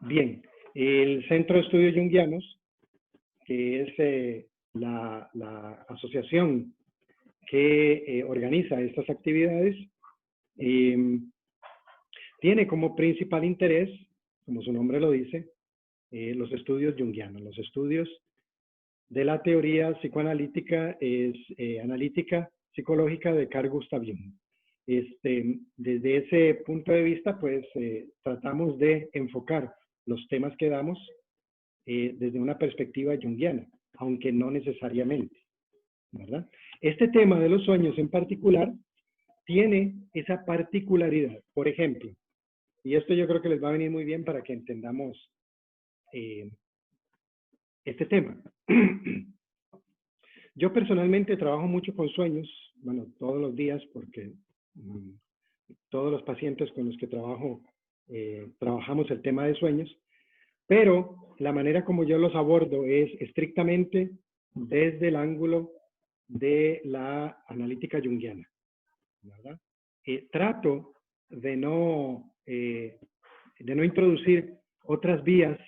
Bien, el Centro de Estudios Junguianos, que es la asociación que organiza estas actividades, eh, tiene como principal interés, como su nombre lo dice, los estudios junguianos, los estudios de la teoría psicoanalítica, analítica psicológica de Carl Gustav Jung. Desde ese punto de vista, pues tratamos de enfocar los temas que damos desde una perspectiva junguiana, aunque no necesariamente, ¿verdad? Este tema de los sueños en particular tiene esa particularidad. Por ejemplo, y esto yo creo que les va a venir muy bien para que entendamos este tema. Yo personalmente trabajo mucho con sueños, bueno, todos los días, porque todos los pacientes con los que trabajo, trabajamos el tema de sueños, pero la manera como yo los abordo es estrictamente desde el ángulo de la analítica junguiana, ¿verdad? Trato de no introducir otras vías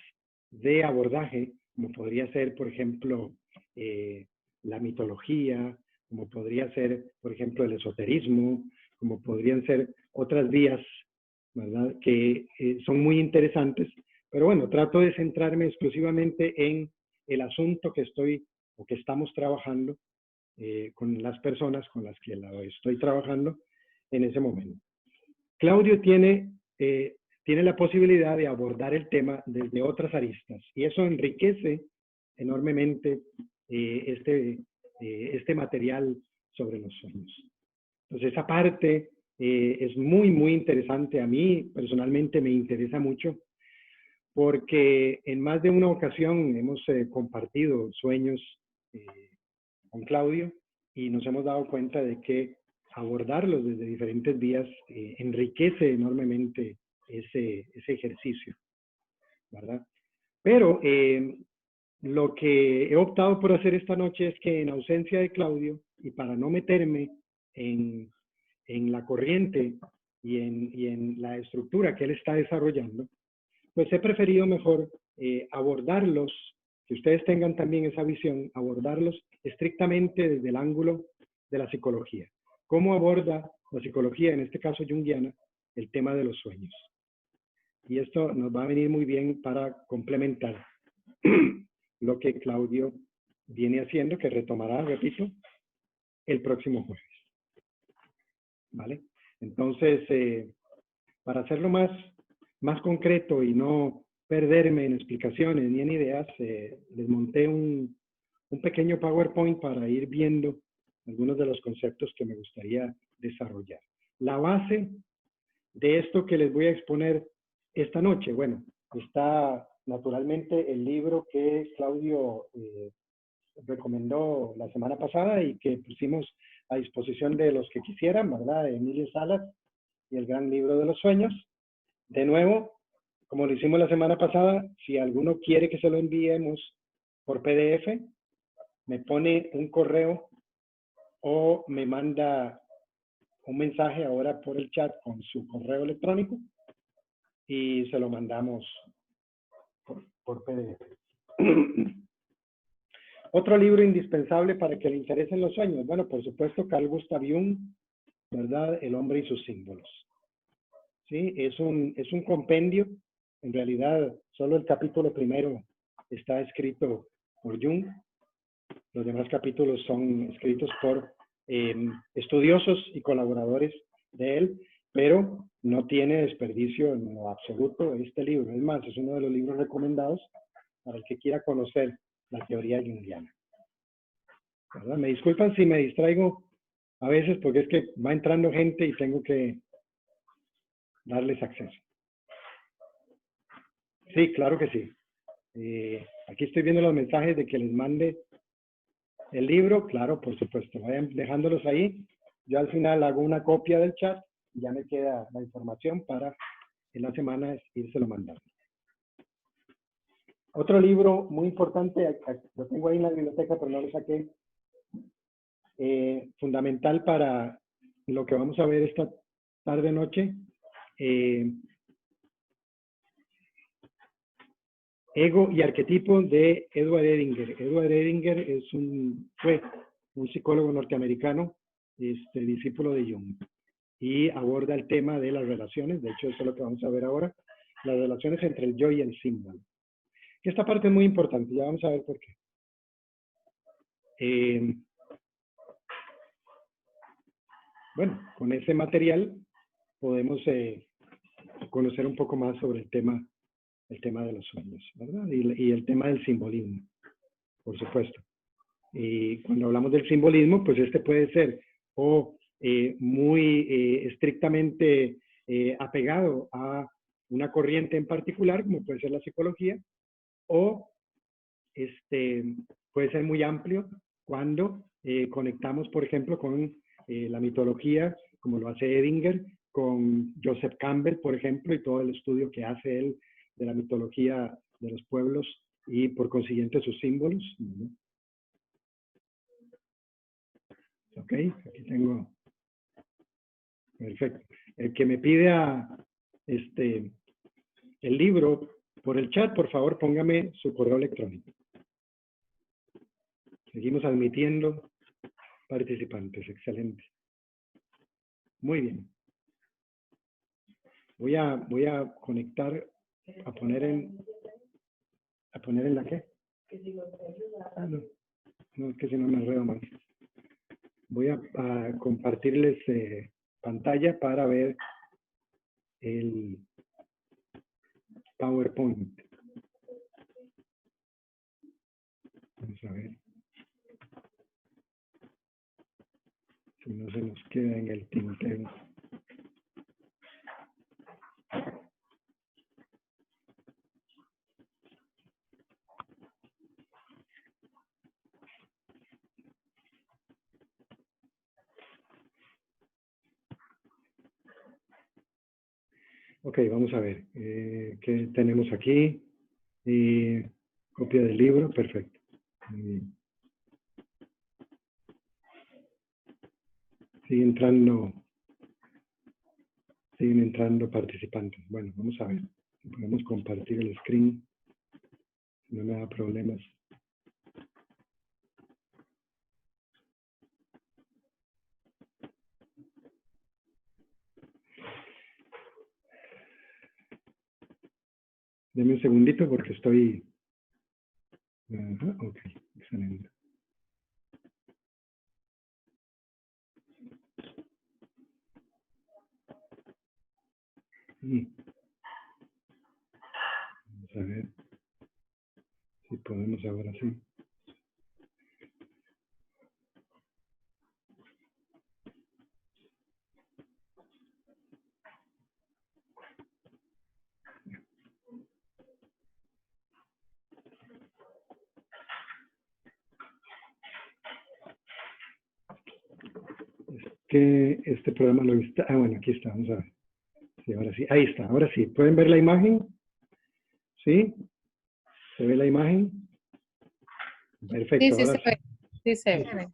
de abordaje, como podría ser, por ejemplo, la mitología, como podría ser, por ejemplo, el esoterismo, como podrían ser otras vías, ¿verdad? Que son muy interesantes, pero bueno, trato de centrarme exclusivamente en el asunto que estoy o que estamos trabajando con las personas con las que estoy trabajando en ese momento. Claudio tiene la posibilidad de abordar el tema desde otras aristas y eso enriquece enormemente este material sobre los sueños. Entonces esa parte es muy, muy interesante. A mí personalmente me interesa mucho porque en más de una ocasión hemos compartido sueños con Claudio y nos hemos dado cuenta de que abordarlos desde diferentes vías enriquece enormemente ese ejercicio, ¿verdad? Pero lo que he optado por hacer esta noche es que en ausencia de Claudio y para no meterme en la corriente y en la estructura que él está desarrollando, pues he preferido mejor abordarlos, que ustedes tengan también esa visión, abordarlos estrictamente desde el ángulo de la psicología. ¿Cómo aborda la psicología, en este caso junguiana, el tema de los sueños? Y esto nos va a venir muy bien para complementar lo que Claudio viene haciendo, que retomará, repito, el próximo jueves. ¿Vale? Entonces, para hacerlo más concreto y no perderme en explicaciones ni en ideas, les monté un pequeño PowerPoint para ir viendo algunos de los conceptos que me gustaría desarrollar. La base de esto que les voy a exponer esta noche, bueno, está naturalmente el libro que Claudio recomendó la semana pasada y que pusimos a disposición de los que quisieran, ¿verdad? De Emilio Salas y el gran libro de los sueños. De nuevo, como lo hicimos la semana pasada, si alguno quiere que se lo enviemos por PDF, me pone un correo o me manda un mensaje ahora por el chat con su correo electrónico y se lo mandamos por PDF. Otro libro indispensable para que le interesen los sueños. Bueno, por supuesto, Carl Gustav Jung, ¿verdad? El hombre y sus símbolos. ¿Sí? Es un compendio. En realidad, solo el capítulo primero está escrito por Jung. Los demás capítulos son escritos por estudiosos y colaboradores de él, pero no tiene desperdicio en lo absoluto este libro. Es más, es uno de los libros recomendados para el que quiera conocer la teoría junguiana. ¿Verdad? Me disculpan si me distraigo a veces porque es que va entrando gente y tengo que darles acceso. Sí, claro que sí. Aquí estoy viendo los mensajes de que les mande el libro. Claro, por supuesto. Vayan dejándolos ahí. Yo al final hago una copia del chat y ya me queda la información para en la semana írselo mandando. Otro libro muy importante, lo tengo ahí en la biblioteca, pero no lo saqué. Fundamental para lo que vamos a ver esta tarde-noche. Ego y arquetipo de Edward Edinger. Edward Edinger fue un psicólogo norteamericano, discípulo de Jung, y aborda el tema de las relaciones. De hecho, eso es lo que vamos a ver ahora, las relaciones entre el yo y el símbolo. Esta parte es muy importante, ya vamos a ver por qué. Bueno, con ese material podemos conocer un poco más sobre el tema de los sueños, ¿verdad? Y el tema del simbolismo, por supuesto. Y cuando hablamos del simbolismo, pues puede ser o muy estrictamente apegado a una corriente en particular, como puede ser la psicología, o puede ser muy amplio cuando conectamos, por ejemplo, con la mitología, como lo hace Edinger, con Joseph Campbell, por ejemplo, y todo el estudio que hace él de la mitología de los pueblos y por consiguiente sus símbolos. Ok, aquí tengo. Perfecto. El que me pide el libro por el chat, por favor, póngame su correo electrónico. Seguimos admitiendo participantes. Excelente. Muy bien. Voy a conectar, a poner en la qué. Ah, no. No, es que si no me enredo más. Voy a compartirles pantalla para ver el PowerPoint. Vamos a ver. Si no se nos queda en el tintero. Ok, vamos a ver. ¿Qué tenemos aquí? Copia del libro, perfecto. Muy bien. Siguen entrando participantes. Bueno, vamos a ver. Si podemos compartir el screen. No me da problemas. Deme un segundito porque estoy... Ajá, ok, excelente. Vamos a ver si podemos ahora sí. Que este programa lo está... Ah, bueno, aquí está, vamos a ver. Sí, ahora sí, ahí está, ahora sí. ¿Pueden ver la imagen? ¿Sí? ¿Se ve la imagen? Perfecto, Sí, ahora se ve. Sí, se ve.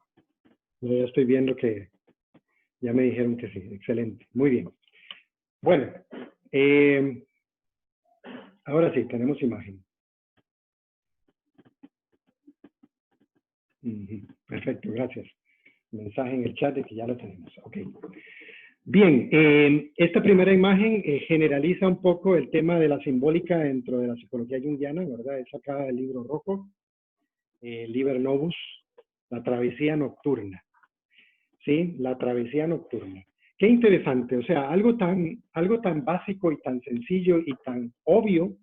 Yo ya estoy viendo que ya me dijeron que sí, excelente, muy bien. Bueno, ahora sí, tenemos imagen. Perfecto, gracias. Mensaje en el chat de que ya lo tenemos. Ok. Bien, esta primera imagen generaliza un poco el tema de la simbólica dentro de la psicología junguiana, ¿verdad? Es sacada del libro rojo, Liber Novus, la travesía nocturna. ¿Sí? La travesía nocturna. Qué interesante, o sea, algo tan básico y tan sencillo y tan obvio,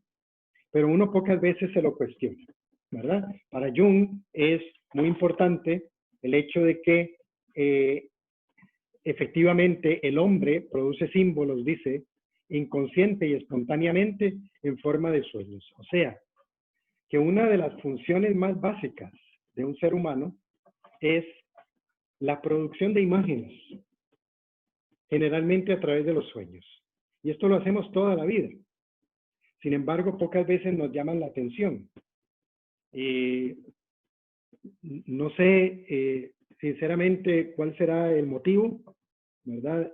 pero uno pocas veces se lo cuestiona, ¿verdad? Para Jung es muy importante el hecho de que efectivamente el hombre produce símbolos, dice, inconsciente y espontáneamente en forma de sueños. O sea, que una de las funciones más básicas de un ser humano es la producción de imágenes, generalmente a través de los sueños. Y esto lo hacemos toda la vida. Sin embargo, pocas veces nos llaman la atención. No sé, sinceramente, cuál será el motivo, ¿verdad?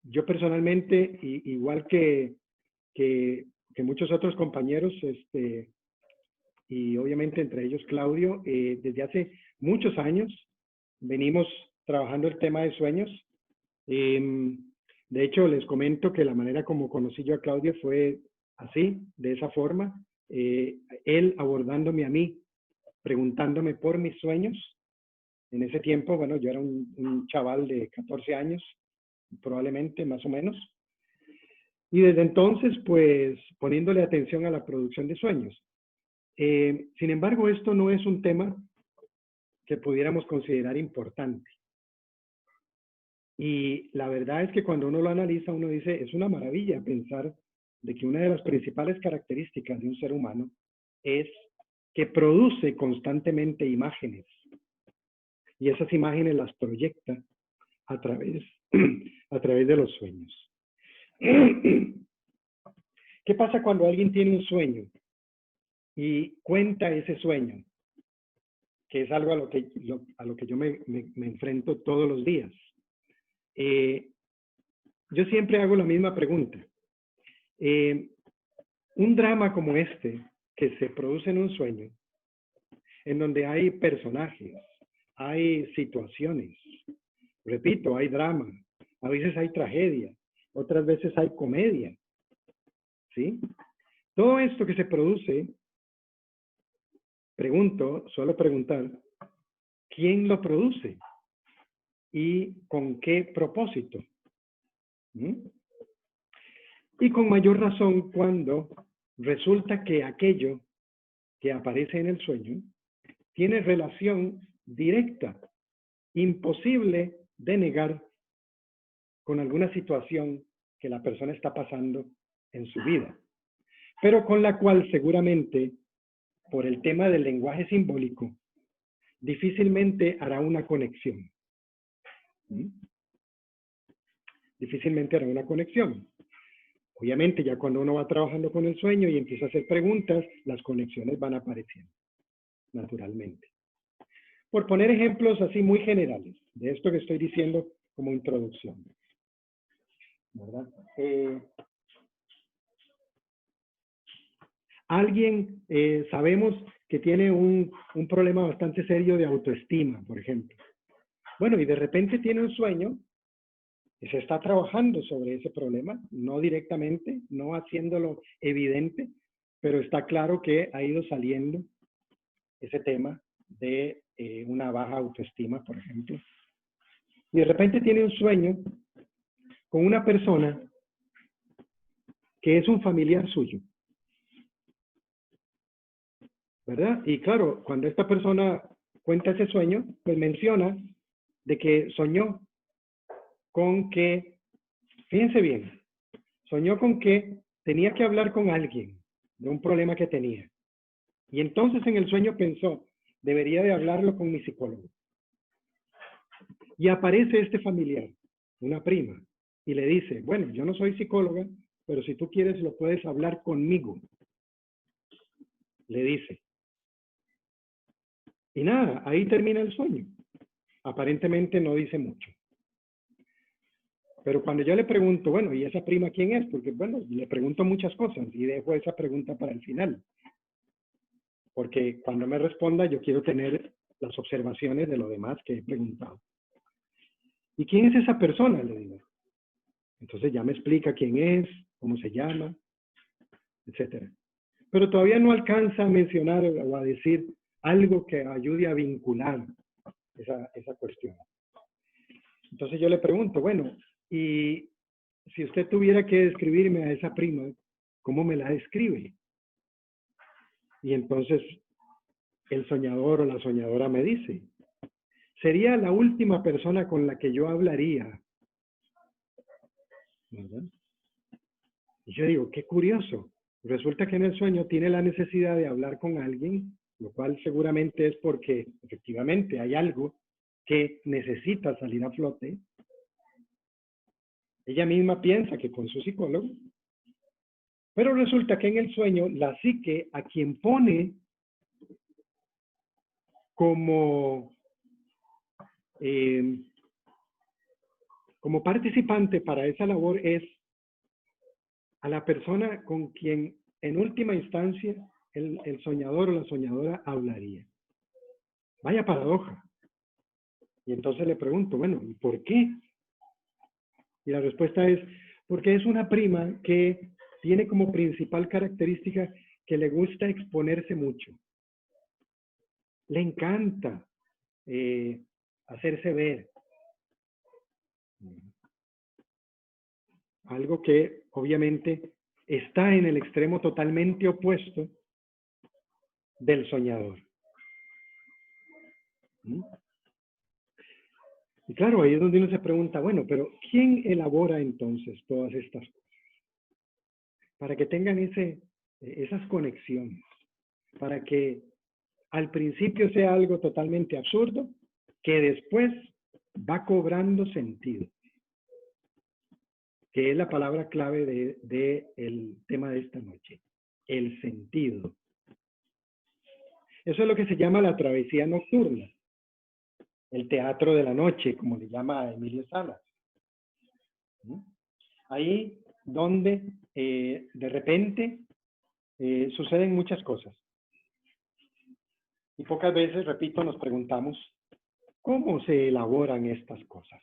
Yo personalmente, igual que que muchos otros compañeros, y obviamente entre ellos Claudio, desde hace muchos años venimos trabajando el tema de sueños. De hecho, les comento que la manera como conocí yo a Claudio fue así, de esa forma, él abordándome a mí, preguntándome por mis sueños. En ese tiempo, bueno, yo era un chaval de 14 años, probablemente, más o menos. Y desde entonces, pues, poniéndole atención a la producción de sueños. Sin embargo, esto no es un tema que pudiéramos considerar importante. Y la verdad es que cuando uno lo analiza, uno dice, es una maravilla pensar de que una de las principales características de un ser humano es que produce constantemente imágenes. Y esas imágenes las proyecta a través de los sueños. ¿Qué pasa cuando alguien tiene un sueño y cuenta ese sueño? Que es algo a lo que yo me enfrento todos los días. Yo siempre hago la misma pregunta. Un drama como este, que se produce en un sueño, en donde hay personajes, hay situaciones, repito, hay drama, a veces hay tragedia, otras veces hay comedia, ¿sí? Todo esto que se produce, suelo preguntar, ¿quién lo produce? ¿Y con qué propósito? Y con mayor razón cuando resulta que aquello que aparece en el sueño tiene relación directa, imposible de negar con alguna situación que la persona está pasando en su vida, pero con la cual seguramente, por el tema del lenguaje simbólico, difícilmente hará una conexión. Difícilmente hará una conexión. Obviamente, ya cuando uno va trabajando con el sueño y empieza a hacer preguntas, las conexiones van apareciendo, naturalmente. Por poner ejemplos así muy generales de esto que estoy diciendo como introducción, ¿verdad? Alguien, sabemos que tiene un problema bastante serio de autoestima, por ejemplo. Bueno, y de repente tiene un sueño y se está trabajando sobre ese problema, no directamente, no haciéndolo evidente, pero está claro que ha ido saliendo ese tema de una baja autoestima, por ejemplo. Y de repente tiene un sueño con una persona que es un familiar suyo, ¿verdad? Y claro, cuando esta persona cuenta ese sueño, pues menciona de que soñó con que, fíjense bien, soñó con que tenía que hablar con alguien de un problema que tenía. Y entonces en el sueño pensó, debería de hablarlo con mi psicólogo. Y aparece este familiar, una prima, y le dice, bueno, yo no soy psicóloga, pero si tú quieres lo puedes hablar conmigo. Le dice. Y nada, ahí termina el sueño. Aparentemente no dice mucho. Pero cuando yo le pregunto, bueno, ¿y esa prima quién es? Porque, bueno, le pregunto muchas cosas y dejo esa pregunta para el final. Porque cuando me responda, yo quiero tener las observaciones de lo demás que he preguntado. ¿Y quién es esa persona? Le digo. Entonces ya me explica quién es, cómo se llama, etcétera. Pero todavía no alcanza a mencionar o a decir algo que ayude a vincular esa cuestión. Entonces yo le pregunto, bueno, y si usted tuviera que describirme a esa prima, ¿cómo me la describe? Y entonces el soñador o la soñadora me dice, sería la última persona con la que yo hablaría, ¿verdad? Y yo digo, qué curioso. Resulta que en el sueño tiene la necesidad de hablar con alguien, lo cual seguramente es porque efectivamente hay algo que necesita salir a flote. Ella misma piensa que con su psicólogo, pero resulta que en el sueño la psique a quien pone como participante para esa labor es a la persona con quien en última instancia, el soñador o la soñadora hablaría. Vaya paradoja. Y entonces le pregunto, bueno, ¿y por qué? Y la respuesta es, porque es una prima que tiene como principal característica que le gusta exponerse mucho. Le encanta hacerse ver. Algo que obviamente está en el extremo totalmente opuesto del soñador. Y claro, ahí es donde uno se pregunta, bueno, pero ¿quién elabora entonces todas estas cosas? Para que tengan esas conexiones, para que al principio sea algo totalmente absurdo, que después va cobrando sentido, que es la palabra clave del tema de esta noche, el sentido. Eso es lo que se llama la travesía nocturna, el teatro de la noche, como le llama Emilio Salas. Ahí donde de repente suceden muchas cosas. Y pocas veces, repito, nos preguntamos, ¿cómo se elaboran estas cosas?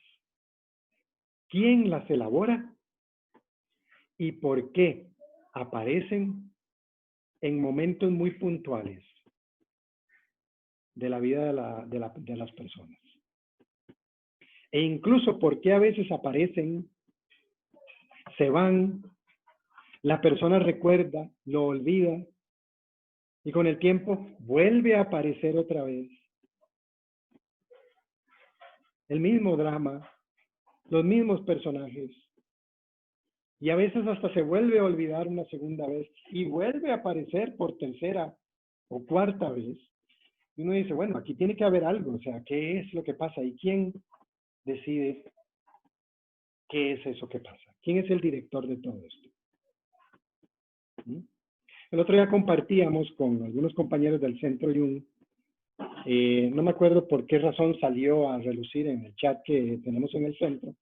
¿Quién las elabora? ¿Y por qué aparecen en momentos muy puntuales de la vida de las personas? E incluso por qué a veces aparecen, se van, la persona recuerda, lo olvida, y con el tiempo vuelve a aparecer otra vez. El mismo drama, los mismos personajes. Y a veces hasta se vuelve a olvidar una segunda vez y vuelve a aparecer por tercera o cuarta vez. Y uno dice, bueno, aquí tiene que haber algo, o sea, ¿qué es lo que pasa? ¿Y quién decide qué es eso que pasa? ¿Quién es el director de todo esto? El otro día compartíamos con algunos compañeros del Centro Jung, no me acuerdo por qué razón salió a relucir en el chat que tenemos en el centro,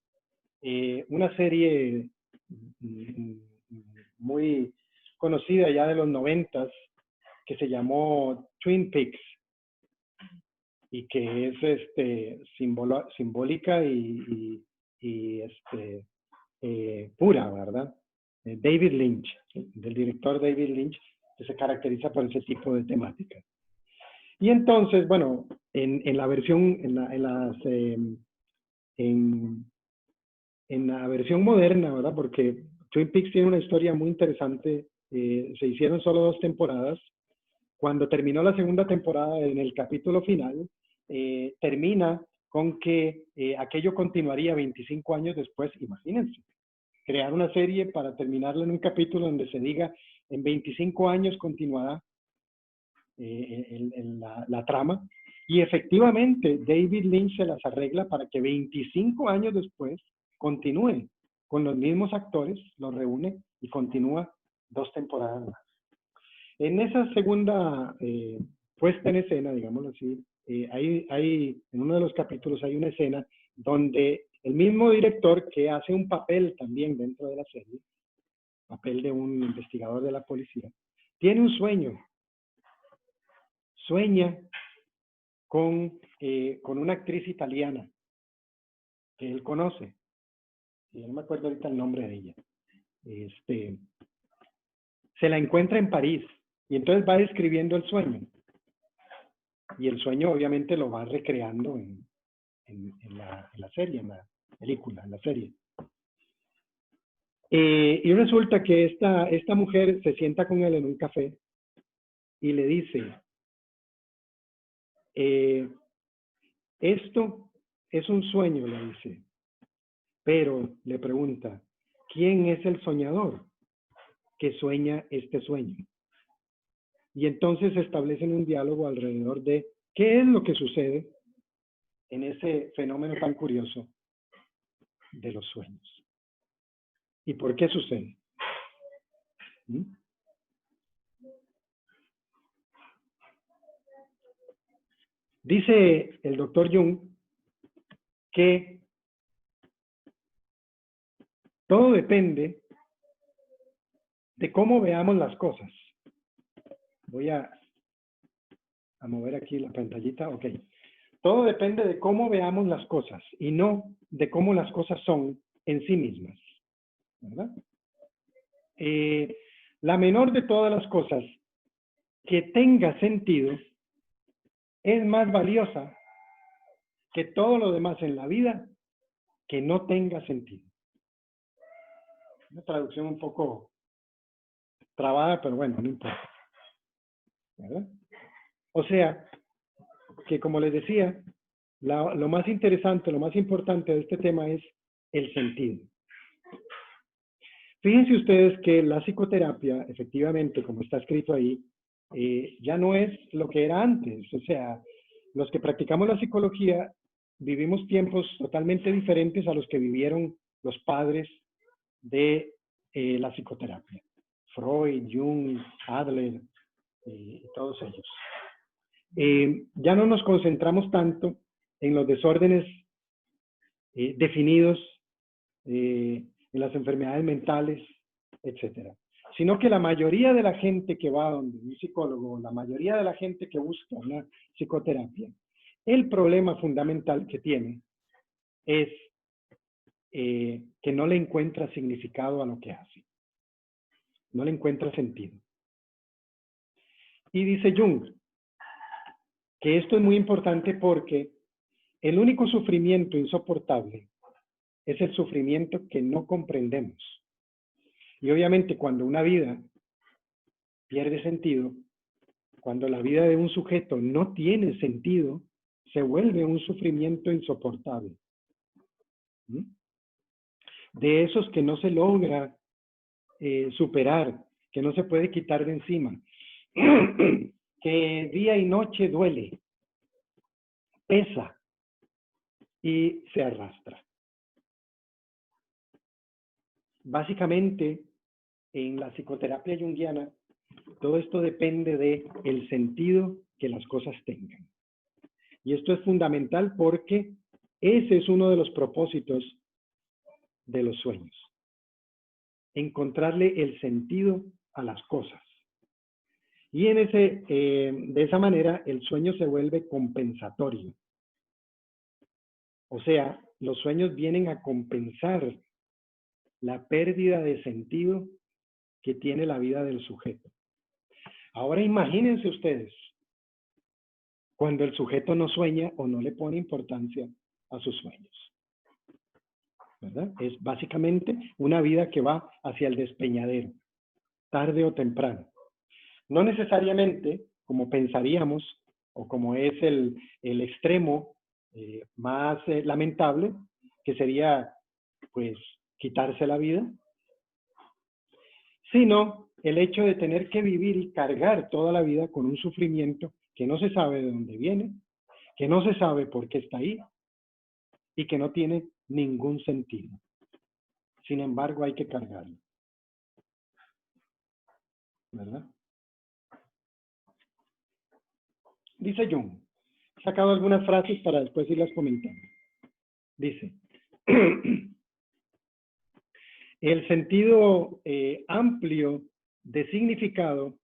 una serie muy conocida ya de los 90s que se llamó Twin Peaks y que es simbólica y pura, ¿verdad? David Lynch, del director David Lynch, que se caracteriza por ese tipo de temática. Y entonces, bueno, en la versión, en la versión moderna, ¿verdad? Porque Twin Peaks tiene una historia muy interesante. Se hicieron solo 2 temporadas. Cuando terminó la segunda temporada, en el capítulo final, termina con que aquello continuaría 25 años después. Imagínense, crear una serie para terminarla en un capítulo donde se diga en 25 años continuará la trama. Y efectivamente, David Lynch se las arregla para que 25 años después continúe con los mismos actores, los reúne y continúa 2 temporadas más. En esa segunda puesta en escena, digámoslo así, en uno de los capítulos hay una escena donde el mismo director que hace un papel también dentro de la serie, papel de un investigador de la policía, tiene un sueño. Sueña con una actriz italiana que él conoce. Y no me acuerdo ahorita el nombre de ella. Se la encuentra en París y entonces va describiendo el sueño. Y el sueño obviamente lo va recreando en la serie, en la película, en la serie. Y resulta que esta mujer se sienta con él en un café y le dice, esto es un sueño, le dice, pero le pregunta, ¿quién es el soñador que sueña este sueño? Y entonces establecen un diálogo alrededor de qué es lo que sucede en ese fenómeno tan curioso de los sueños. ¿Y por qué sucede? Dice el doctor Jung que todo depende de cómo veamos las cosas. Voy a mover aquí la pantallita. Ok. Todo depende de cómo veamos las cosas y no de cómo las cosas son en sí mismas, ¿verdad? La menor de todas las cosas que tenga sentido es más valiosa que todo lo demás en la vida que no tenga sentido. Una traducción un poco trabada, pero bueno, no importa, ¿verdad? O sea, que como les decía, lo más interesante, lo más importante de este tema es el sentido. Fíjense ustedes que la psicoterapia, efectivamente, como está escrito ahí, ya no es lo que era antes. O sea, los que practicamos la psicología vivimos tiempos totalmente diferentes a los que vivieron los padres de la psicoterapia. Freud, Jung, Adler y todos ellos. Ya no nos concentramos tanto en los desórdenes definidos, en las enfermedades mentales, etcétera, sino que la mayoría de la gente que va donde un psicólogo, la mayoría de la gente que busca una psicoterapia, el problema fundamental que tiene es que no le encuentra significado a lo que hace, no le encuentra sentido. Y dice Jung que esto es muy importante porque el único sufrimiento insoportable es el sufrimiento que no comprendemos. Y obviamente cuando una vida pierde sentido, cuando la vida de un sujeto no tiene sentido, se vuelve un sufrimiento insoportable. De esos que no se logra superar, que no se puede quitar de encima, que día y noche duele, pesa y se arrastra. Básicamente, en la psicoterapia junguiana, todo esto depende del sentido que las cosas tengan. Y esto es fundamental porque ese es uno de los propósitos de los sueños. Encontrarle el sentido a las cosas. Y de esa manera el sueño se vuelve compensatorio. O sea, los sueños vienen a compensar la pérdida de sentido que tiene la vida del sujeto. Ahora imagínense ustedes, cuando el sujeto no sueña o no le pone importancia a sus sueños. ¿Verdad? Es básicamente una vida que va hacia el despeñadero, tarde o temprano. No necesariamente, como pensaríamos, o como es el extremo más lamentable, que sería, pues, quitarse la vida, sino el hecho de tener que vivir y cargar toda la vida con un sufrimiento que no se sabe de dónde viene, que no se sabe por qué está ahí y que no tiene ningún sentido. Sin embargo, hay que cargarlo. ¿Verdad? Dice Jung, he sacado algunas frases para después irlas comentando. Dice, el sentido amplio de significado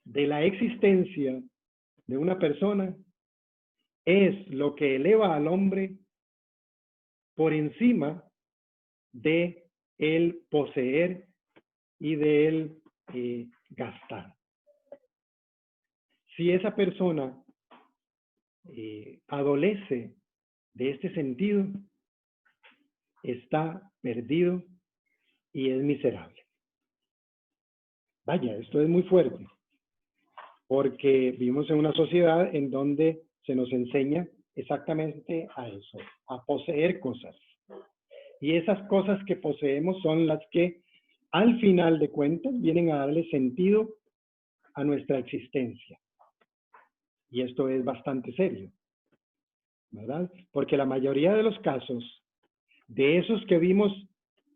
de la existencia de una persona es lo que eleva al hombre por encima de el poseer y de el gastar. Si esa persona adolece de este sentido, está perdido y es miserable. Vaya, esto es muy fuerte, porque vivimos en una sociedad en donde se nos enseña exactamente a eso, a poseer cosas. Y esas cosas que poseemos son las que, al final de cuentas, vienen a darle sentido a nuestra existencia. Y esto es bastante serio, ¿verdad? Porque la mayoría de los casos, de esos que vimos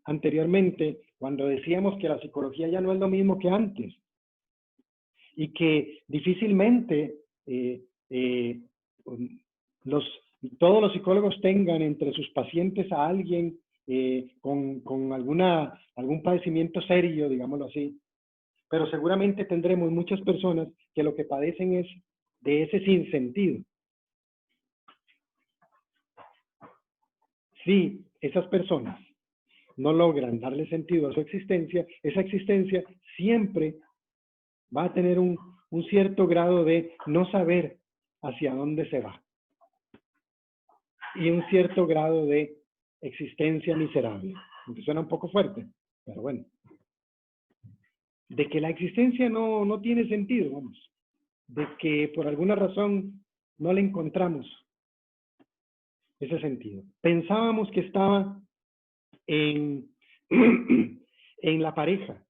anteriormente, cuando decíamos que la psicología ya no es lo mismo que antes, y que difícilmente todos los psicólogos tengan entre sus pacientes a alguien con algún padecimiento serio, digámoslo así, pero seguramente tendremos muchas personas que lo que padecen es de ese sinsentido. Si esas personas no logran darle sentido a su existencia, esa existencia siempre va a tener un cierto grado de no saber hacia dónde se va y un cierto grado de existencia miserable. Aunque suena un poco fuerte, pero bueno. De que la existencia no tiene sentido, vamos. De que por alguna razón no le encontramos ese sentido. Pensábamos que estaba en, en la pareja,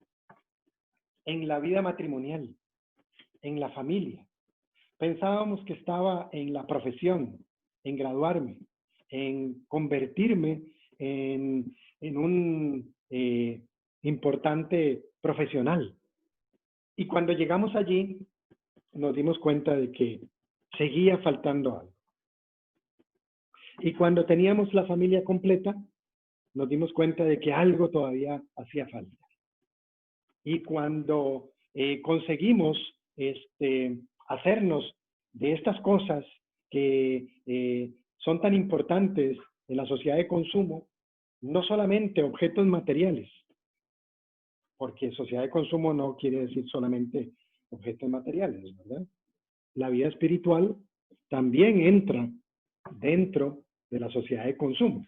en la vida matrimonial, en la familia. Pensábamos que estaba en la profesión, en graduarme, en convertirme en un importante profesional. Y cuando llegamos allí, nos dimos cuenta de que seguía faltando algo. Y cuando teníamos la familia completa, nos dimos cuenta de que algo todavía hacía falta. Y cuando conseguimos hacernos de estas cosas que son tan importantes en la sociedad de consumo, no solamente objetos materiales, porque sociedad de consumo no quiere decir solamente objetos materiales, ¿verdad? La vida espiritual también entra dentro de la sociedad de consumo.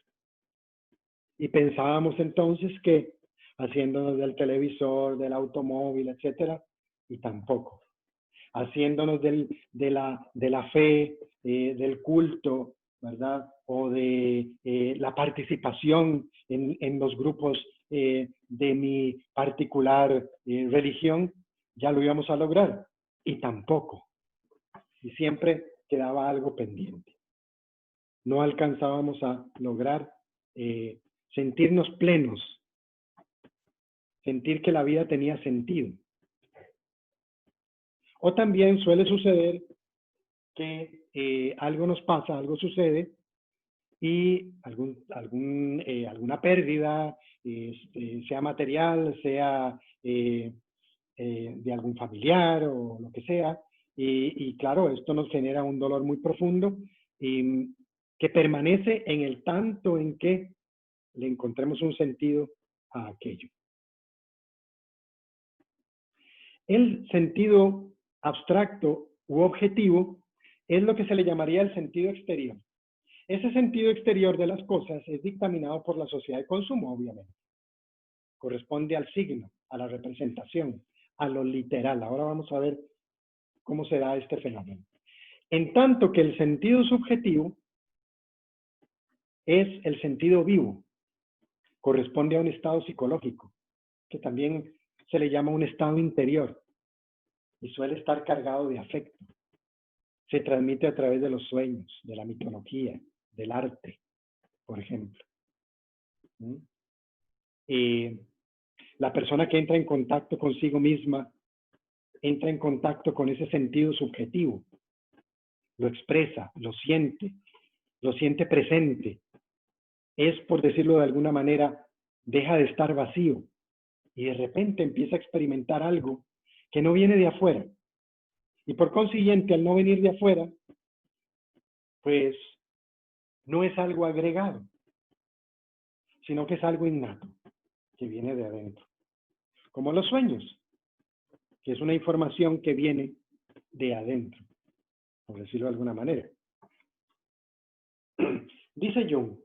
Y pensábamos entonces que haciéndonos del televisor, del automóvil, etcétera, y tampoco. Haciéndonos de la fe, del culto, ¿verdad? O de la participación en los grupos de mi particular religión, ya lo íbamos a lograr. Y tampoco. Y siempre quedaba algo pendiente. No alcanzábamos a lograr sentirnos plenos, sentir que la vida tenía sentido. O también suele suceder que algo nos pasa, algo sucede y alguna pérdida, sea material, sea de algún familiar o lo que sea, y claro, esto nos genera un dolor muy profundo que permanece en el tanto en que le encontremos un sentido a aquello. El sentido abstracto u objetivo es lo que se le llamaría el sentido exterior. Ese sentido exterior de las cosas es dictaminado por la sociedad de consumo, obviamente. Corresponde al signo, a la representación, a lo literal. Ahora vamos a ver cómo se da este fenómeno. En tanto que el sentido subjetivo es el sentido vivo, corresponde a un estado psicológico, que también se le llama un estado interior y suele estar cargado de afecto. Se transmite a través de los sueños, de la mitología, del arte, por ejemplo. La persona que entra en contacto consigo misma entra en contacto con ese sentido subjetivo, lo expresa, lo siente presente. Es, por decirlo de alguna manera, deja de estar vacío y de repente empieza a experimentar algo que no viene de afuera. Y por consiguiente, al no venir de afuera, pues no es algo agregado, sino que es algo innato, que viene de adentro. Como los sueños, que es una información que viene de adentro, por decirlo de alguna manera. Dice Jung,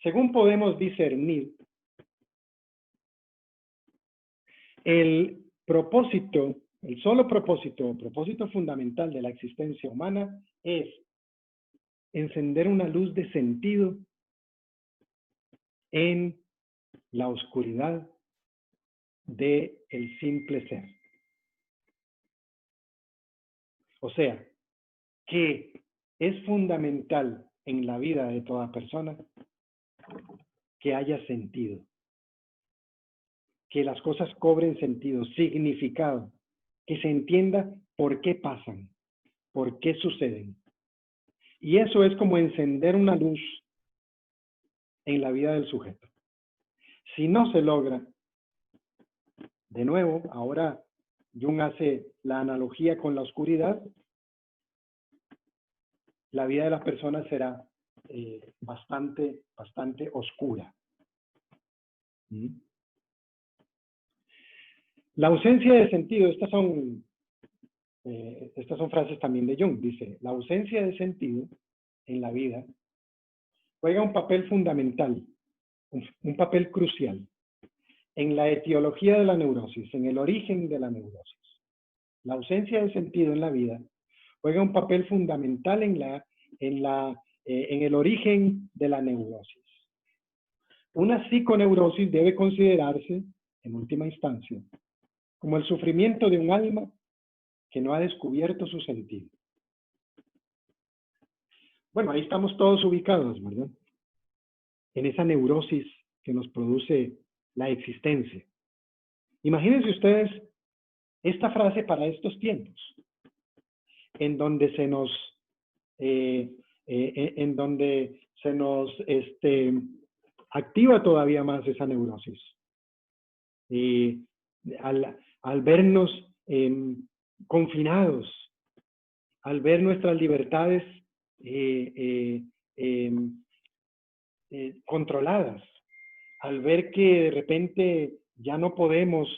según podemos discernir, el solo propósito fundamental de la existencia humana es encender una luz de sentido en la oscuridad del simple ser. O sea, que es fundamental en la vida de toda persona que haya sentido, que las cosas cobren sentido, significado, que se entienda por qué pasan, por qué suceden. Y eso es como encender una luz en la vida del sujeto. Si no se logra, de nuevo, ahora Jung hace la analogía con la oscuridad, la vida de las personas será bastante oscura. La ausencia de sentido, estas son frases también de Jung, dice, la ausencia de sentido en la vida juega un papel fundamental, un papel crucial en la etiología de la neurosis, en el origen de la neurosis. La ausencia de sentido en la vida juega un papel fundamental en el origen de la neurosis. Una psiconeurosis debe considerarse, en última instancia, como el sufrimiento de un alma que no ha descubierto su sentido. Bueno, ahí estamos todos ubicados, ¿verdad? En esa neurosis que nos produce la existencia. Imagínense ustedes esta frase para estos tiempos, en donde se nos activa todavía más esa neurosis. Al vernos confinados, al ver nuestras libertades controladas, al ver que de repente ya no podemos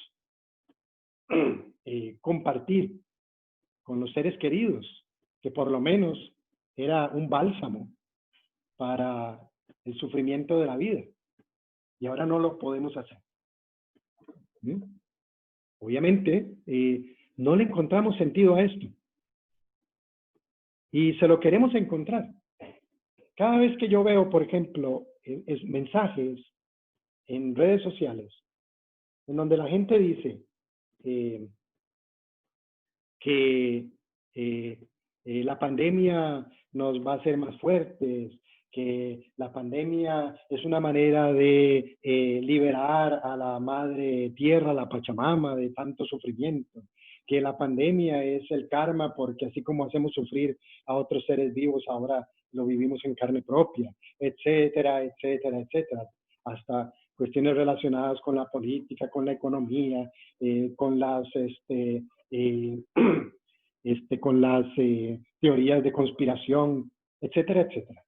compartir con los seres queridos, que por lo menos era un bálsamo para el sufrimiento de la vida, y ahora no lo podemos hacer. Obviamente, no le encontramos sentido a esto, y se lo queremos encontrar. Cada vez que yo veo, por ejemplo, mensajes en redes sociales, en donde la gente dice que la pandemia nos va a hacer más fuertes, que la pandemia es una manera de liberar a la madre tierra, la Pachamama, de tanto sufrimiento, que la pandemia es el karma porque así como hacemos sufrir a otros seres vivos, ahora lo vivimos en carne propia, etcétera, etcétera, etcétera, hasta cuestiones relacionadas con la política, con la economía, con las teorías de conspiración, etcétera, etcétera.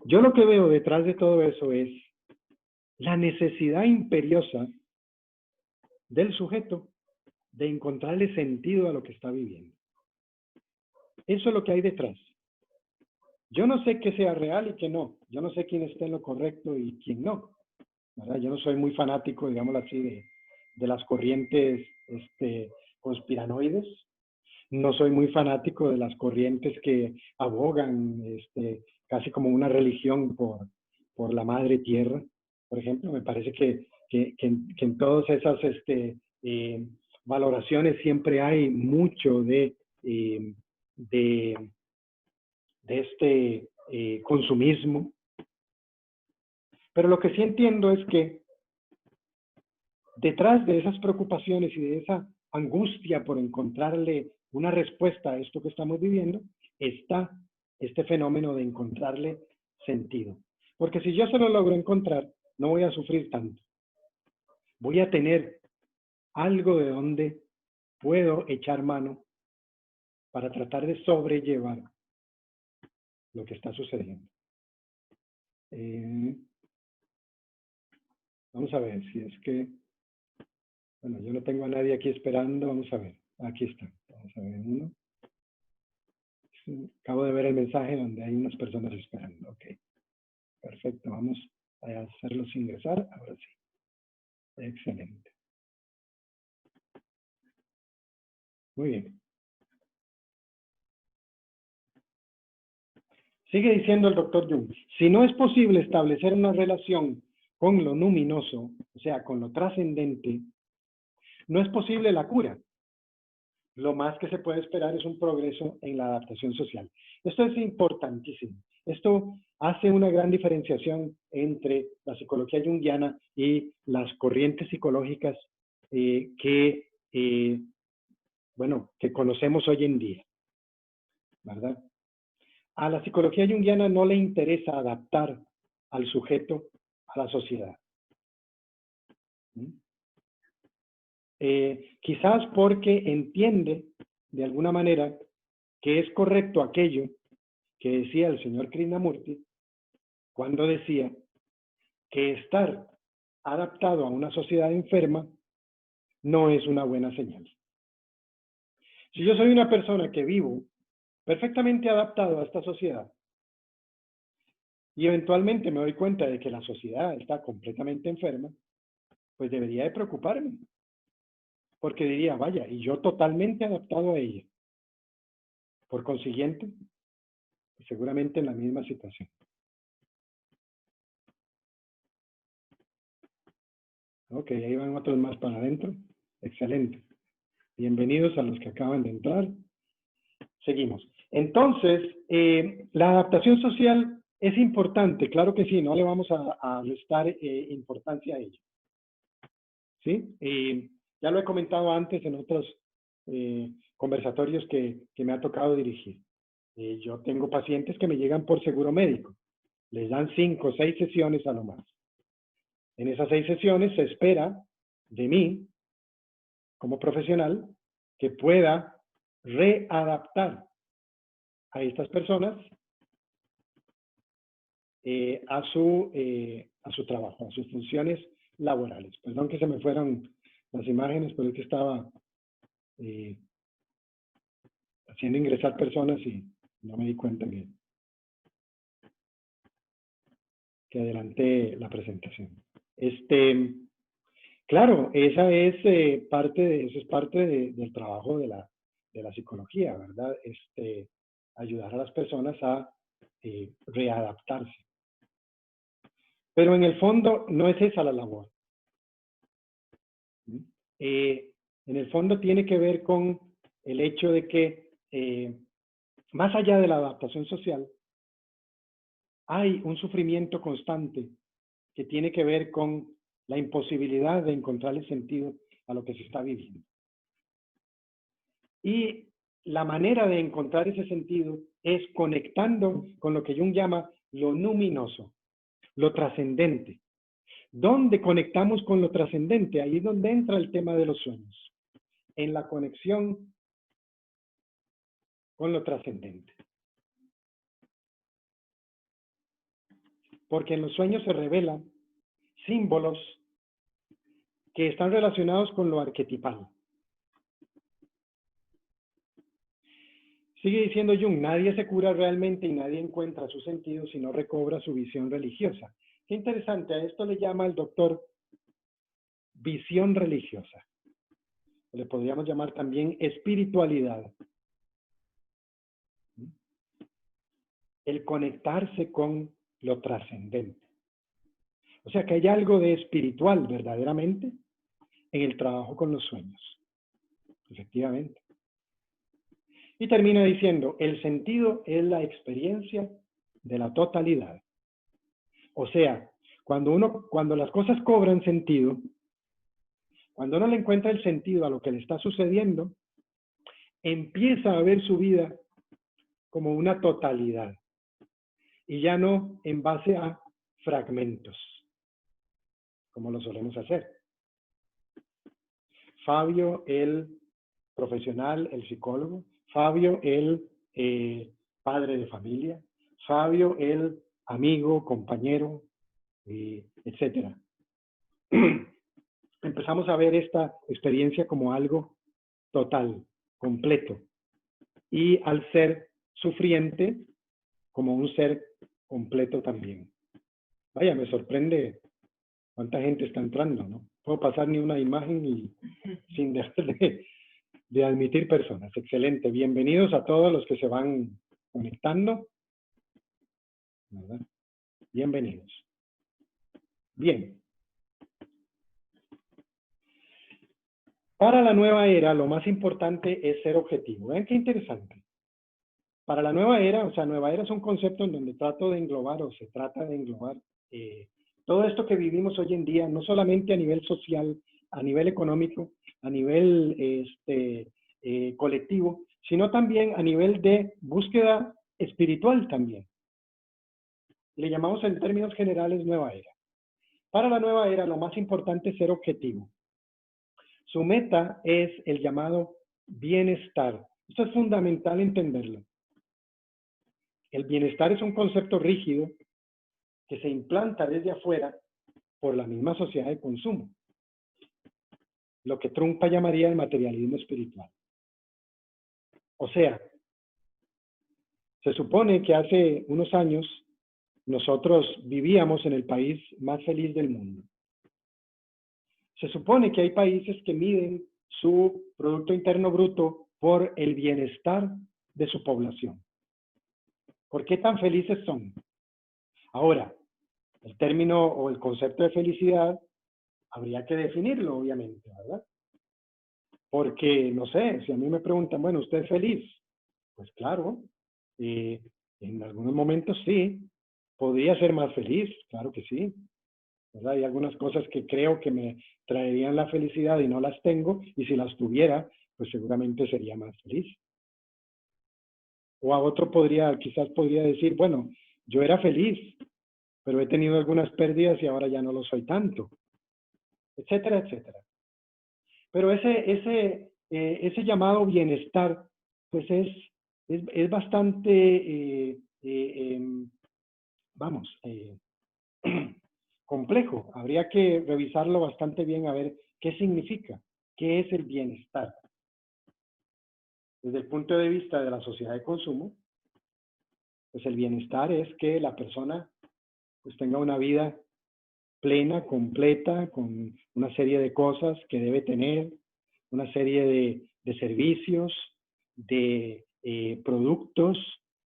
Yo lo que veo detrás de todo eso es la necesidad imperiosa del sujeto de encontrarle sentido a lo que está viviendo. Eso es lo que hay detrás. Yo no sé qué sea real y qué no. Yo no sé quién está en lo correcto y quién no, ¿verdad? Yo no soy muy fanático, digámoslo así, de las corrientes conspiranoides. No soy muy fanático de las corrientes que abogan casi como una religión por la madre tierra. Por ejemplo, me parece que en todas esas valoraciones siempre hay mucho de consumismo. Pero lo que sí entiendo es que detrás de esas preocupaciones y de esa angustia por encontrarle una respuesta a esto que estamos viviendo, está este fenómeno de encontrarle sentido. Porque si yo se lo logro encontrar, no voy a sufrir tanto. Voy a tener algo de donde puedo echar mano para tratar de sobrellevar lo que está sucediendo. Vamos a ver si es que... Bueno, yo no tengo a nadie aquí esperando. Vamos a ver. Aquí está. Vamos a ver uno. Acabo de ver el mensaje donde hay unas personas esperando. Ok. Perfecto. Vamos a hacerlos ingresar. Ahora sí. Excelente. Muy bien. Sigue diciendo el doctor Jung. Si no es posible establecer una relación con lo luminoso, o sea, con lo trascendente, no es posible la cura. Lo más que se puede esperar es un progreso en la adaptación social. Esto es importantísimo. Esto hace una gran diferenciación entre la psicología junguiana y las corrientes psicológicas que conocemos hoy en día. ¿verdad? A la psicología junguiana no le interesa adaptar al sujeto a la sociedad. Quizás porque entiende, de alguna manera, que es correcto aquello que decía el señor Krishnamurti cuando decía que estar adaptado a una sociedad enferma no es una buena señal. Si yo soy una persona que vivo perfectamente adaptado a esta sociedad y eventualmente me doy cuenta de que la sociedad está completamente enferma, pues debería de preocuparme, porque diría, vaya, y yo totalmente adaptado a ella. Por consiguiente, seguramente en la misma situación. Ok, ahí van otros más para adentro. Excelente. Bienvenidos a los que acaban de entrar. Seguimos. Entonces, la adaptación social es importante, claro que sí, no le vamos a restar importancia a ello. ¿Sí? Ya lo he comentado antes en otros conversatorios que me ha tocado dirigir. Yo tengo pacientes que me llegan por seguro médico. Les dan 5 o 6 sesiones a lo más. En esas 6 sesiones se espera de mí, como profesional, que pueda readaptar a estas personas a su trabajo, a sus funciones laborales. Perdón que se me fueron las imágenes, pero es que estaba haciendo ingresar personas y no me di cuenta que adelanté la presentación. Claro, esa es parte del trabajo de la psicología, ¿verdad? Ayudar a las personas a readaptarse. Pero en el fondo no es esa la labor. En el fondo tiene que ver con el hecho de que más allá de la adaptación social, hay un sufrimiento constante que tiene que ver con la imposibilidad de encontrarle sentido a lo que se está viviendo. Y la manera de encontrar ese sentido es conectando con lo que Jung llama lo luminoso, lo trascendente. ¿Dónde conectamos con lo trascendente? Ahí es donde entra el tema de los sueños, en la conexión con lo trascendente. Porque en los sueños se revelan símbolos que están relacionados con lo arquetipal. Sigue diciendo Jung, nadie se cura realmente y nadie encuentra su sentido si no recobra su visión religiosa. Qué interesante, a esto le llama el doctor visión religiosa. Le podríamos llamar también espiritualidad. El conectarse con lo trascendente. O sea que hay algo de espiritual verdaderamente en el trabajo con los sueños. Efectivamente. Y termina diciendo, el sentido es la experiencia de la totalidad. O sea, cuando las cosas cobran sentido, cuando uno le encuentra el sentido a lo que le está sucediendo, empieza a ver su vida como una totalidad y ya no en base a fragmentos, como lo solemos hacer. Fabio, el profesional, el psicólogo, Fabio, el padre de familia, Fabio, el amigo, compañero, etcétera. Empezamos a ver esta experiencia como algo total, completo, y al ser sufriente como un ser completo también. Vaya, me sorprende cuánta gente está entrando, ¿no? Puedo pasar ni una imagen y sin dejar de admitir personas. Excelente. Bienvenidos a todos los que se van conectando. ¿Verdad? Bienvenidos. Bien. Para la nueva era, lo más importante es ser objetivo. Vean qué interesante. Para la nueva era, o sea, nueva era es un concepto en donde trato de englobar o se trata de englobar todo esto que vivimos hoy en día, no solamente a nivel social, a nivel económico, a nivel colectivo, sino también a nivel de búsqueda espiritual también. Le llamamos en términos generales nueva era. Para la nueva era, lo más importante es ser objetivo. Su meta es el llamado bienestar. Esto es fundamental entenderlo. El bienestar es un concepto rígido que se implanta desde afuera por la misma sociedad de consumo, lo que Trump llamaría el materialismo espiritual. O sea, se supone que hace unos años nosotros vivíamos en el país más feliz del mundo. Se supone que hay países que miden su Producto Interno Bruto por el bienestar de su población. ¿Por qué tan felices son? Ahora, el término o el concepto de felicidad habría que definirlo, obviamente, ¿verdad? Porque, no sé, si a mí me preguntan, bueno, ¿usted es feliz? Pues claro, en algunos momentos sí. Podría ser más feliz, claro que sí. ¿Verdad? Hay algunas cosas que creo que me traerían la felicidad y no las tengo, y si las tuviera, pues seguramente sería más feliz. O a otro quizás podría decir, bueno, yo era feliz, pero he tenido algunas pérdidas y ahora ya no lo soy tanto, etcétera, etcétera. Pero ese llamado bienestar, pues es bastante, complejo. Habría que revisarlo bastante bien a ver qué significa, qué es el bienestar. Desde el punto de vista de la sociedad de consumo, pues el bienestar es que la persona pues tenga una vida plena, completa, con una serie de cosas que debe tener, una serie de servicios, de productos,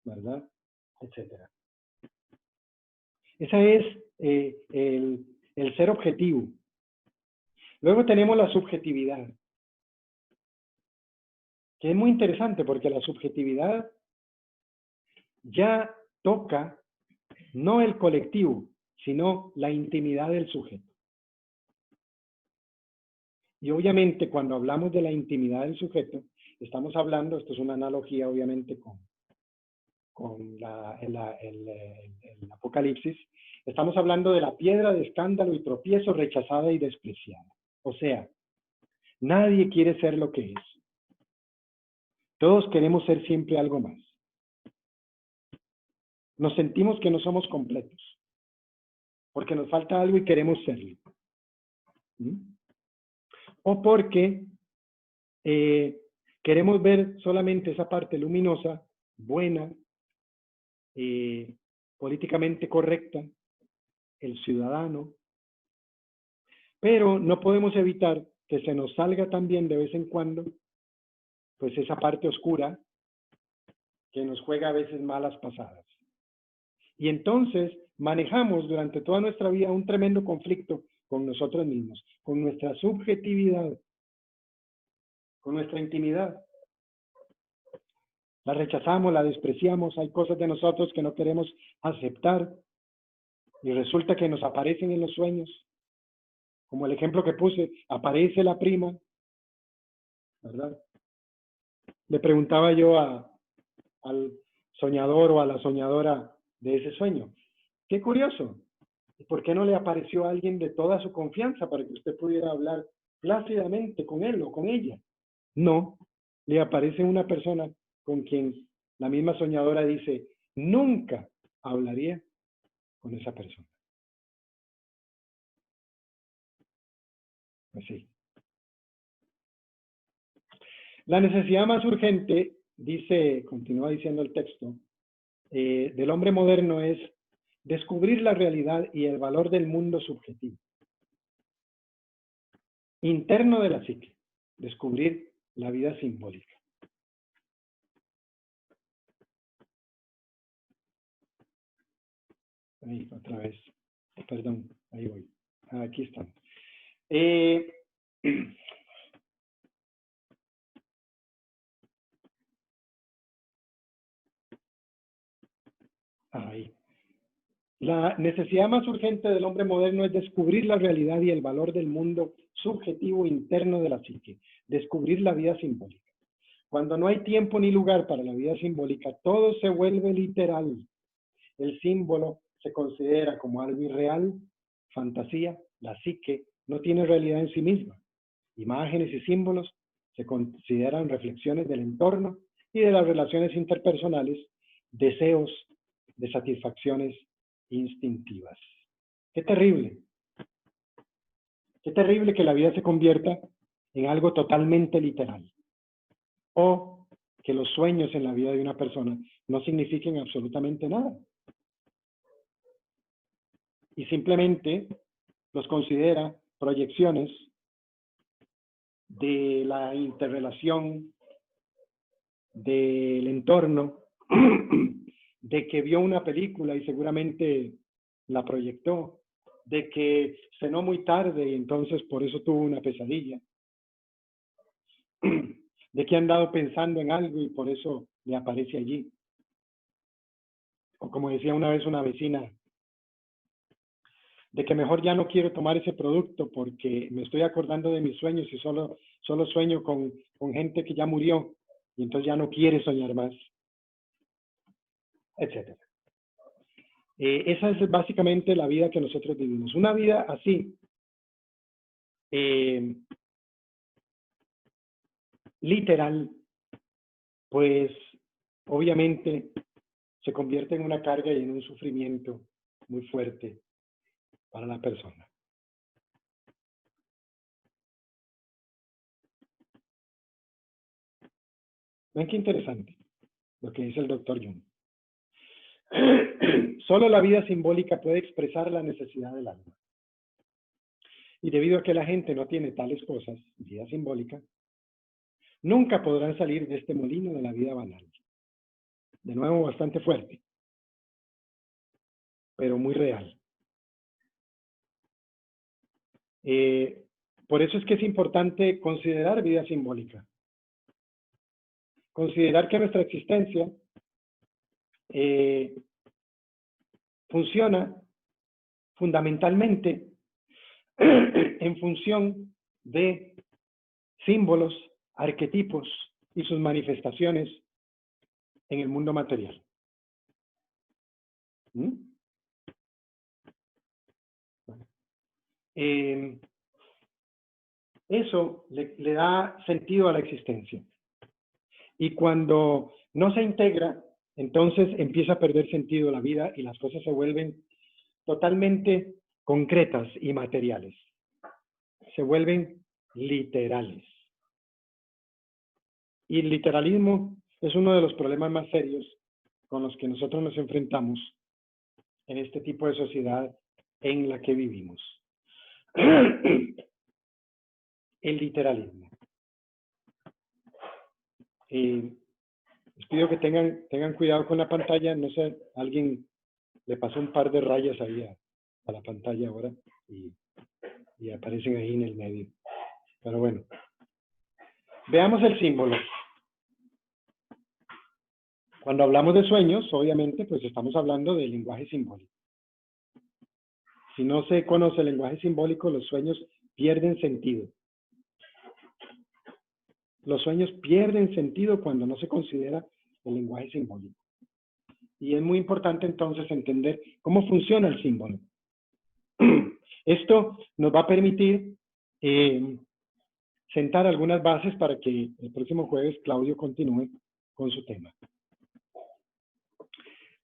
¿verdad? Etcétera. Ese es el ser objetivo. Luego tenemos la subjetividad, que es muy interesante porque la subjetividad ya toca no el colectivo, sino la intimidad del sujeto. Y obviamente cuando hablamos de la intimidad del sujeto, estamos hablando, esto es una analogía obviamente con el Apocalipsis, estamos hablando de la piedra de escándalo y tropiezo rechazada y despreciada. O sea, nadie quiere ser lo que es. Todos queremos ser siempre algo más. Nos sentimos que no somos completos, porque nos falta algo y queremos serlo. O porque queremos ver solamente esa parte luminosa, buena, políticamente correcta, el ciudadano, pero no podemos evitar que se nos salga también de vez en cuando, pues esa parte oscura que nos juega a veces malas pasadas. Y entonces manejamos durante toda nuestra vida un tremendo conflicto con nosotros mismos, con nuestra subjetividad, con nuestra intimidad. La rechazamos, la despreciamos, hay cosas de nosotros que no queremos aceptar y resulta que nos aparecen en los sueños. Como el ejemplo que puse, aparece la prima, ¿verdad? Le preguntaba yo al soñador o a la soñadora de ese sueño, qué curioso, ¿por qué no le apareció a alguien de toda su confianza para que usted pudiera hablar plácidamente con él o con ella? No, le aparece una persona con quien la misma soñadora dice, nunca hablaría con esa persona. Así. La necesidad más urgente, continúa diciendo el texto, del hombre moderno es descubrir la realidad y el valor del mundo subjetivo, interno de la psique, descubrir la vida simbólica. Ahí, otra vez, perdón, ahí voy, aquí están. Ahí. La necesidad más urgente del hombre moderno es descubrir la realidad y el valor del mundo subjetivo interno de la psique, descubrir la vida simbólica. Cuando no hay tiempo ni lugar para la vida simbólica, todo se vuelve literal. El símbolo se considera como algo irreal, fantasía, la psique no tiene realidad en sí misma. Imágenes y símbolos se consideran reflexiones del entorno y de las relaciones interpersonales, deseos de satisfacciones instintivas. ¡Qué terrible! ¡Qué terrible que la vida se convierta en algo totalmente literal! O que los sueños en la vida de una persona no signifiquen absolutamente nada. Y simplemente los considera proyecciones de la interrelación del entorno, de que vio una película y seguramente la proyectó, de que cenó muy tarde y entonces por eso tuvo una pesadilla, de que ha andado pensando en algo y por eso le aparece allí. O como decía una vez una vecina, de que mejor ya no quiero tomar ese producto porque me estoy acordando de mis sueños y solo sueño con gente que ya murió y entonces ya no quiere soñar más, etc. Esa es básicamente la vida que nosotros vivimos. Una vida así, literal, pues obviamente se convierte en una carga y en un sufrimiento muy fuerte para la persona. ¿Ven qué interesante lo que dice el doctor Jung? Solo la vida simbólica puede expresar la necesidad del alma. Y debido a que la gente no tiene tales cosas, vida simbólica, nunca podrán salir de este molino de la vida banal. De nuevo, bastante fuerte, pero muy real. Por eso es que es importante considerar vida simbólica. Considerar que nuestra existencia funciona fundamentalmente en función de símbolos, arquetipos y sus manifestaciones en el mundo material. Eso le da sentido a la existencia. Y cuando no se integra, entonces empieza a perder sentido la vida y las cosas se vuelven totalmente concretas y materiales. Se vuelven literales. Y el literalismo es uno de los problemas más serios con los que nosotros nos enfrentamos en este tipo de sociedad en la que vivimos. El literalismo. Les pido que tengan cuidado con la pantalla. No sé, alguien le pasó un par de rayas ahí a la pantalla ahora y aparecen ahí en el medio. Pero bueno, veamos el símbolo. Cuando hablamos de sueños, obviamente, pues estamos hablando del lenguaje simbólico. Si no se conoce el lenguaje simbólico, los sueños pierden sentido. Los sueños pierden sentido cuando no se considera el lenguaje simbólico. Y es muy importante entonces entender cómo funciona el símbolo. Esto nos va a permitir sentar algunas bases para que el próximo jueves Claudio continúe con su tema.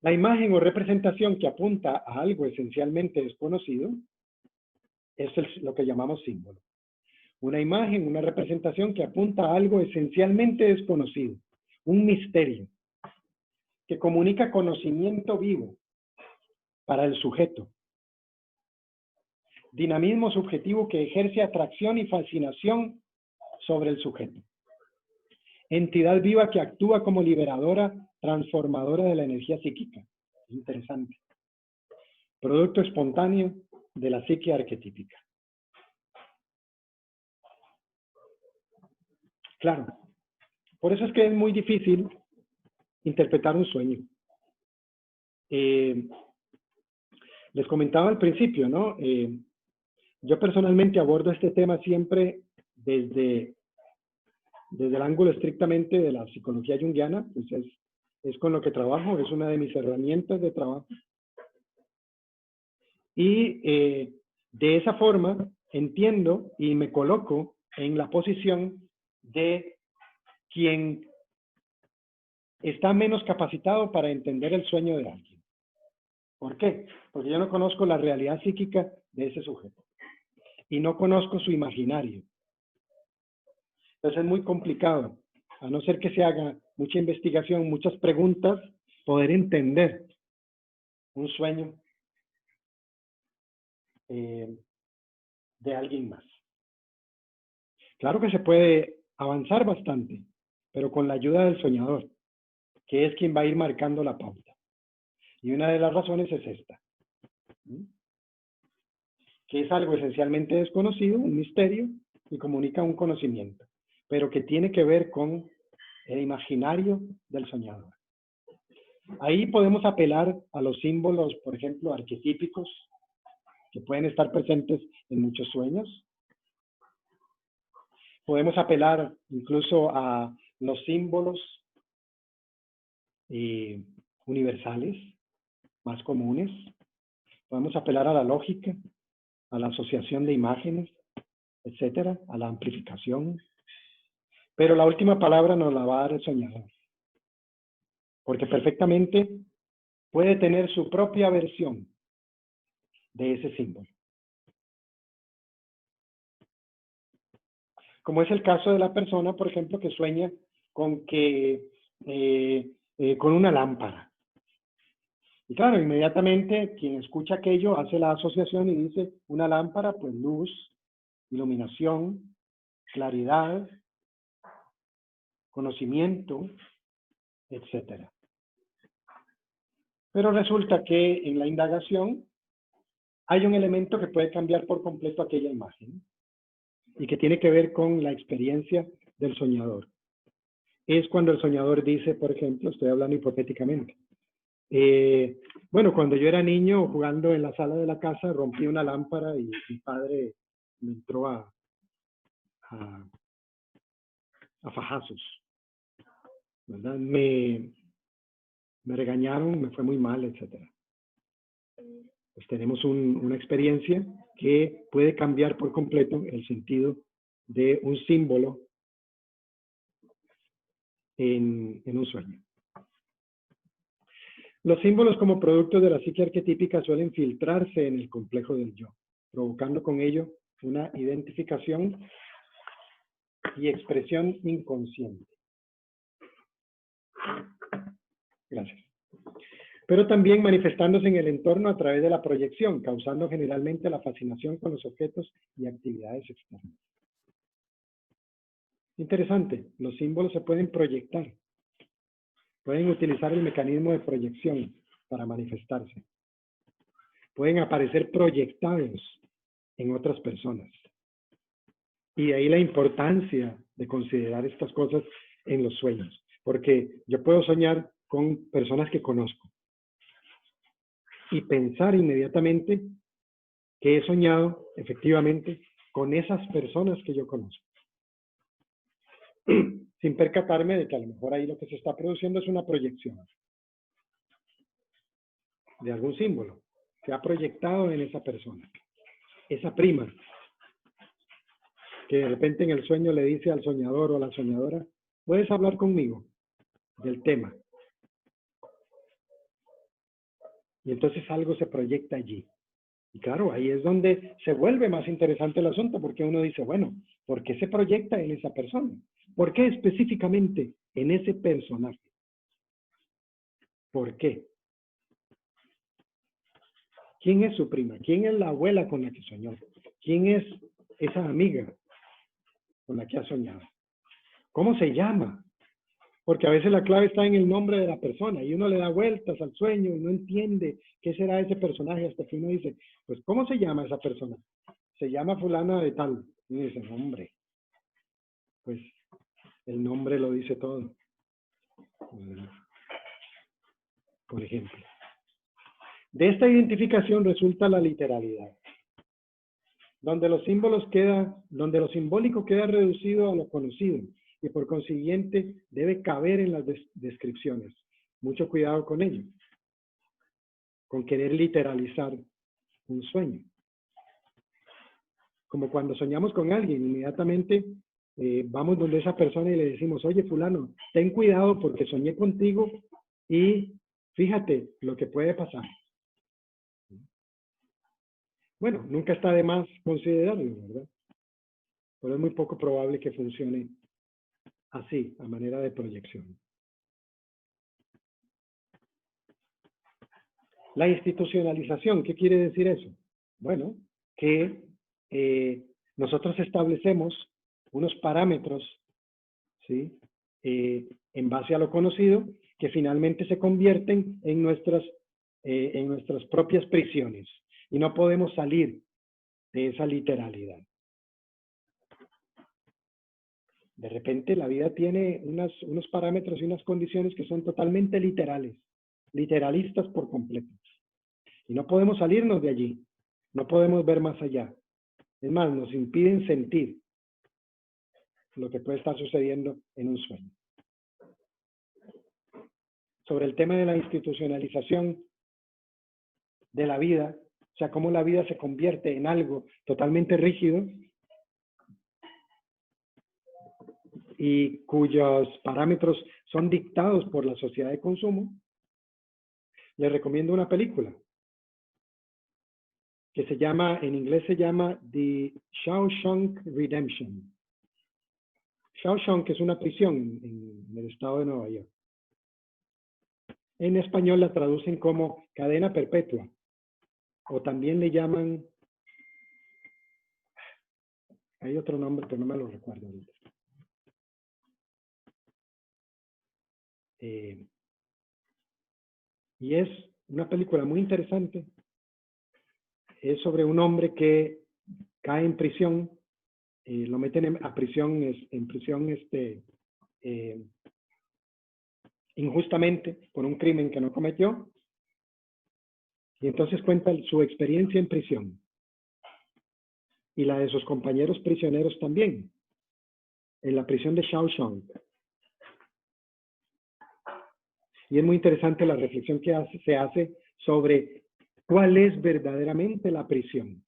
La imagen o representación que apunta a algo esencialmente desconocido es lo que llamamos símbolo. Una imagen, una representación que apunta a algo esencialmente desconocido, un misterio, que comunica conocimiento vivo para el sujeto. Dinamismo subjetivo que ejerce atracción y fascinación sobre el sujeto. Entidad viva que actúa como liberadora, transformadora de la energía psíquica. Interesante. Producto espontáneo de la psique arquetípica. Claro. Por eso es que es muy difícil interpretar un sueño. Les comentaba al principio, ¿no? Yo personalmente abordo este tema siempre desde desde el ángulo estrictamente de la psicología junguiana, pues es con lo que trabajo, es una de mis herramientas de trabajo. Y de esa forma entiendo y me coloco en la posición de quien está menos capacitado para entender el sueño de alguien. ¿Por qué? Porque yo no conozco la realidad psíquica de ese sujeto y no conozco su imaginario. Entonces es muy complicado, a no ser que se haga mucha investigación, muchas preguntas, poder entender un sueño de alguien más. Claro que se puede avanzar bastante, pero con la ayuda del soñador, que es quien va a ir marcando la pauta. Y una de las razones es esta, que es algo esencialmente desconocido, un misterio, y comunica un conocimiento, pero que tiene que ver con el imaginario del soñador. Ahí podemos apelar a los símbolos, por ejemplo, arquetípicos, que pueden estar presentes en muchos sueños. Podemos apelar incluso a los símbolos universales, más comunes. Podemos apelar a la lógica, a la asociación de imágenes, etcétera, a la amplificación. Pero la última palabra nos la va a dar el soñador, porque perfectamente puede tener su propia versión de ese símbolo. Como es el caso de la persona, por ejemplo, que sueña con con una lámpara. Y claro, inmediatamente quien escucha aquello hace la asociación y dice, una lámpara, pues luz, iluminación, claridad, conocimiento, etcétera. Pero resulta que en la indagación hay un elemento que puede cambiar por completo aquella imagen y que tiene que ver con la experiencia del soñador. Es cuando el soñador dice, por ejemplo, estoy hablando hipotéticamente, bueno, cuando yo era niño jugando en la sala de la casa, rompí una lámpara y mi padre me entró a fajazos, ¿verdad? Me regañaron, me fue muy mal, etcétera. Pues tenemos una experiencia que puede cambiar por completo el sentido de un símbolo en un sueño. Los símbolos como productos de la psique arquetípica suelen filtrarse en el complejo del yo, provocando con ello una identificación y expresión inconsciente. Gracias. Pero también manifestándose en el entorno a través de la proyección, causando generalmente la fascinación con los objetos y actividades externas. Interesante, los símbolos se pueden proyectar. Pueden utilizar el mecanismo de proyección para manifestarse. Pueden aparecer proyectados en otras personas. Y de ahí la importancia de considerar estas cosas en los sueños. Porque yo puedo soñar con personas que conozco y pensar inmediatamente que he soñado efectivamente con esas personas que yo conozco. Sin percatarme de que a lo mejor ahí lo que se está produciendo es una proyección de algún símbolo que ha proyectado en esa persona. Esa prima que de repente en el sueño le dice al soñador o a la soñadora, ¿puedes hablar conmigo del tema? Y entonces algo se proyecta allí. Y claro, ahí es donde se vuelve más interesante el asunto, porque uno dice, bueno, ¿por qué se proyecta en esa persona? ¿Por qué específicamente en ese personaje? ¿Por qué? ¿Quién es su prima? ¿Quién es la abuela con la que soñó? ¿Quién es esa amiga con la que ha soñado? ¿Cómo se llama? Porque a veces la clave está en el nombre de la persona y uno le da vueltas al sueño y no entiende qué será ese personaje hasta que uno dice, pues, ¿cómo se llama esa persona? Se llama fulana de tal. Y uno dice, hombre, pues el nombre lo dice todo. Por ejemplo. De esta identificación resulta la literalidad, donde lo simbólico queda reducido a lo conocido y por consiguiente debe caber en las descripciones. Mucho cuidado con ello, con querer literalizar un sueño. Como cuando soñamos con alguien, inmediatamente vamos donde esa persona y le decimos, oye, fulano, ten cuidado porque soñé contigo y fíjate lo que puede pasar. Bueno, nunca está de más considerarlo, ¿verdad? Pero es muy poco probable que funcione así, a manera de proyección. La institucionalización, ¿qué quiere decir eso? Bueno, que nosotros establecemos unos parámetros, ¿sí? En base a lo conocido, que finalmente se convierten en nuestras propias prisiones. Y no podemos salir de esa literalidad. De repente la vida tiene unos parámetros y unas condiciones que son totalmente literales, literalistas por completo. Y no podemos salirnos de allí, no podemos ver más allá. Es más, nos impiden sentir lo que puede estar sucediendo en un sueño. Sobre el tema de la institucionalización de la vida, o sea, cómo la vida se convierte en algo totalmente rígido y cuyos parámetros son dictados por la sociedad de consumo, les recomiendo una película que se llama, en inglés se llama The Shawshank Redemption. Shawshank es una prisión en el estado de Nueva York. En español la traducen como cadena perpetua, o también le llaman, hay otro nombre pero no me lo recuerdo ahorita. Y es una película muy interesante. Es sobre un hombre que cae en prisión, lo meten a prisión, injustamente por un crimen que no cometió, y entonces cuenta su experiencia en prisión y la de sus compañeros prisioneros también, en la prisión de Shawshank. Y es muy interesante la reflexión que se hace sobre cuál es verdaderamente la prisión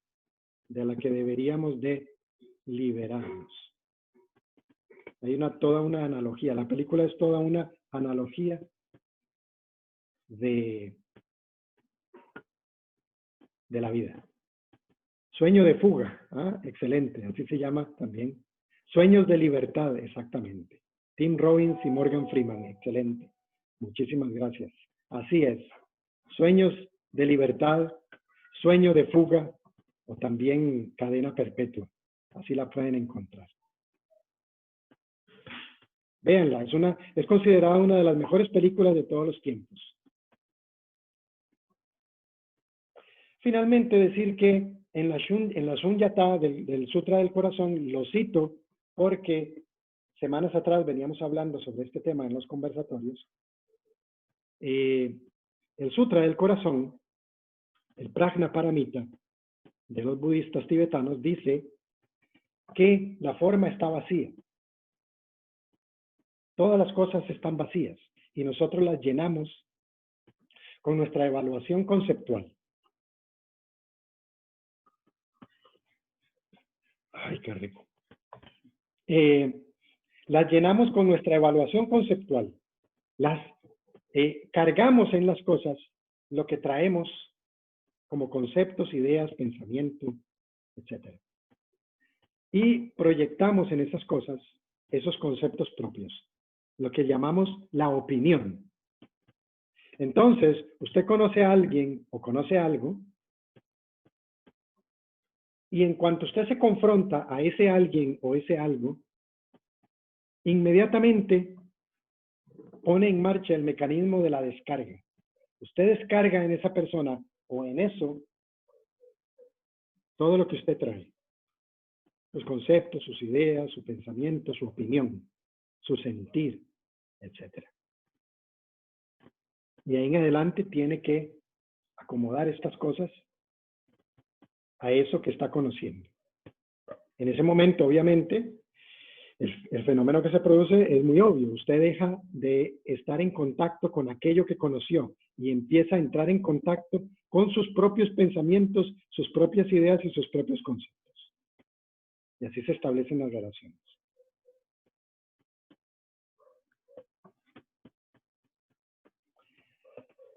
de la que deberíamos de liberarnos. Hay toda una analogía. La película es toda una analogía de la vida. Sueño de fuga, ¿ah? Excelente, así se llama también. Sueños de libertad, exactamente. Tim Robbins y Morgan Freeman, excelente. Muchísimas gracias. Así es. Sueños de libertad, sueño de fuga o también cadena perpetua. Así la pueden encontrar. Véanla, es considerada una de las mejores películas de todos los tiempos. Finalmente, decir que en la Shunyata del Sutra del Corazón, lo cito porque semanas atrás veníamos hablando sobre este tema en los conversatorios. El Sutra del Corazón, el Prajna Paramita de los budistas tibetanos, dice que la forma está vacía. Todas las cosas están vacías y nosotros las llenamos con nuestra evaluación conceptual. Ay, qué rico. Las llenamos con nuestra evaluación conceptual. Las cargamos en las cosas lo que traemos como conceptos, ideas, pensamiento, etc. Y proyectamos en esas cosas esos conceptos propios, lo que llamamos la opinión. Entonces, usted conoce a alguien o conoce algo, y en cuanto usted se confronta a ese alguien o ese algo, inmediatamente pone en marcha el mecanismo de la descarga. Usted descarga en esa persona o en eso todo lo que usted trae. Sus conceptos, sus ideas, su pensamiento, su opinión, su sentir, etc. Y ahí en adelante tiene que acomodar estas cosas a eso que está conociendo. En ese momento, obviamente, El fenómeno que se produce es muy obvio. Usted deja de estar en contacto con aquello que conoció y empieza a entrar en contacto con sus propios pensamientos, sus propias ideas y sus propios conceptos. Y así se establecen las relaciones.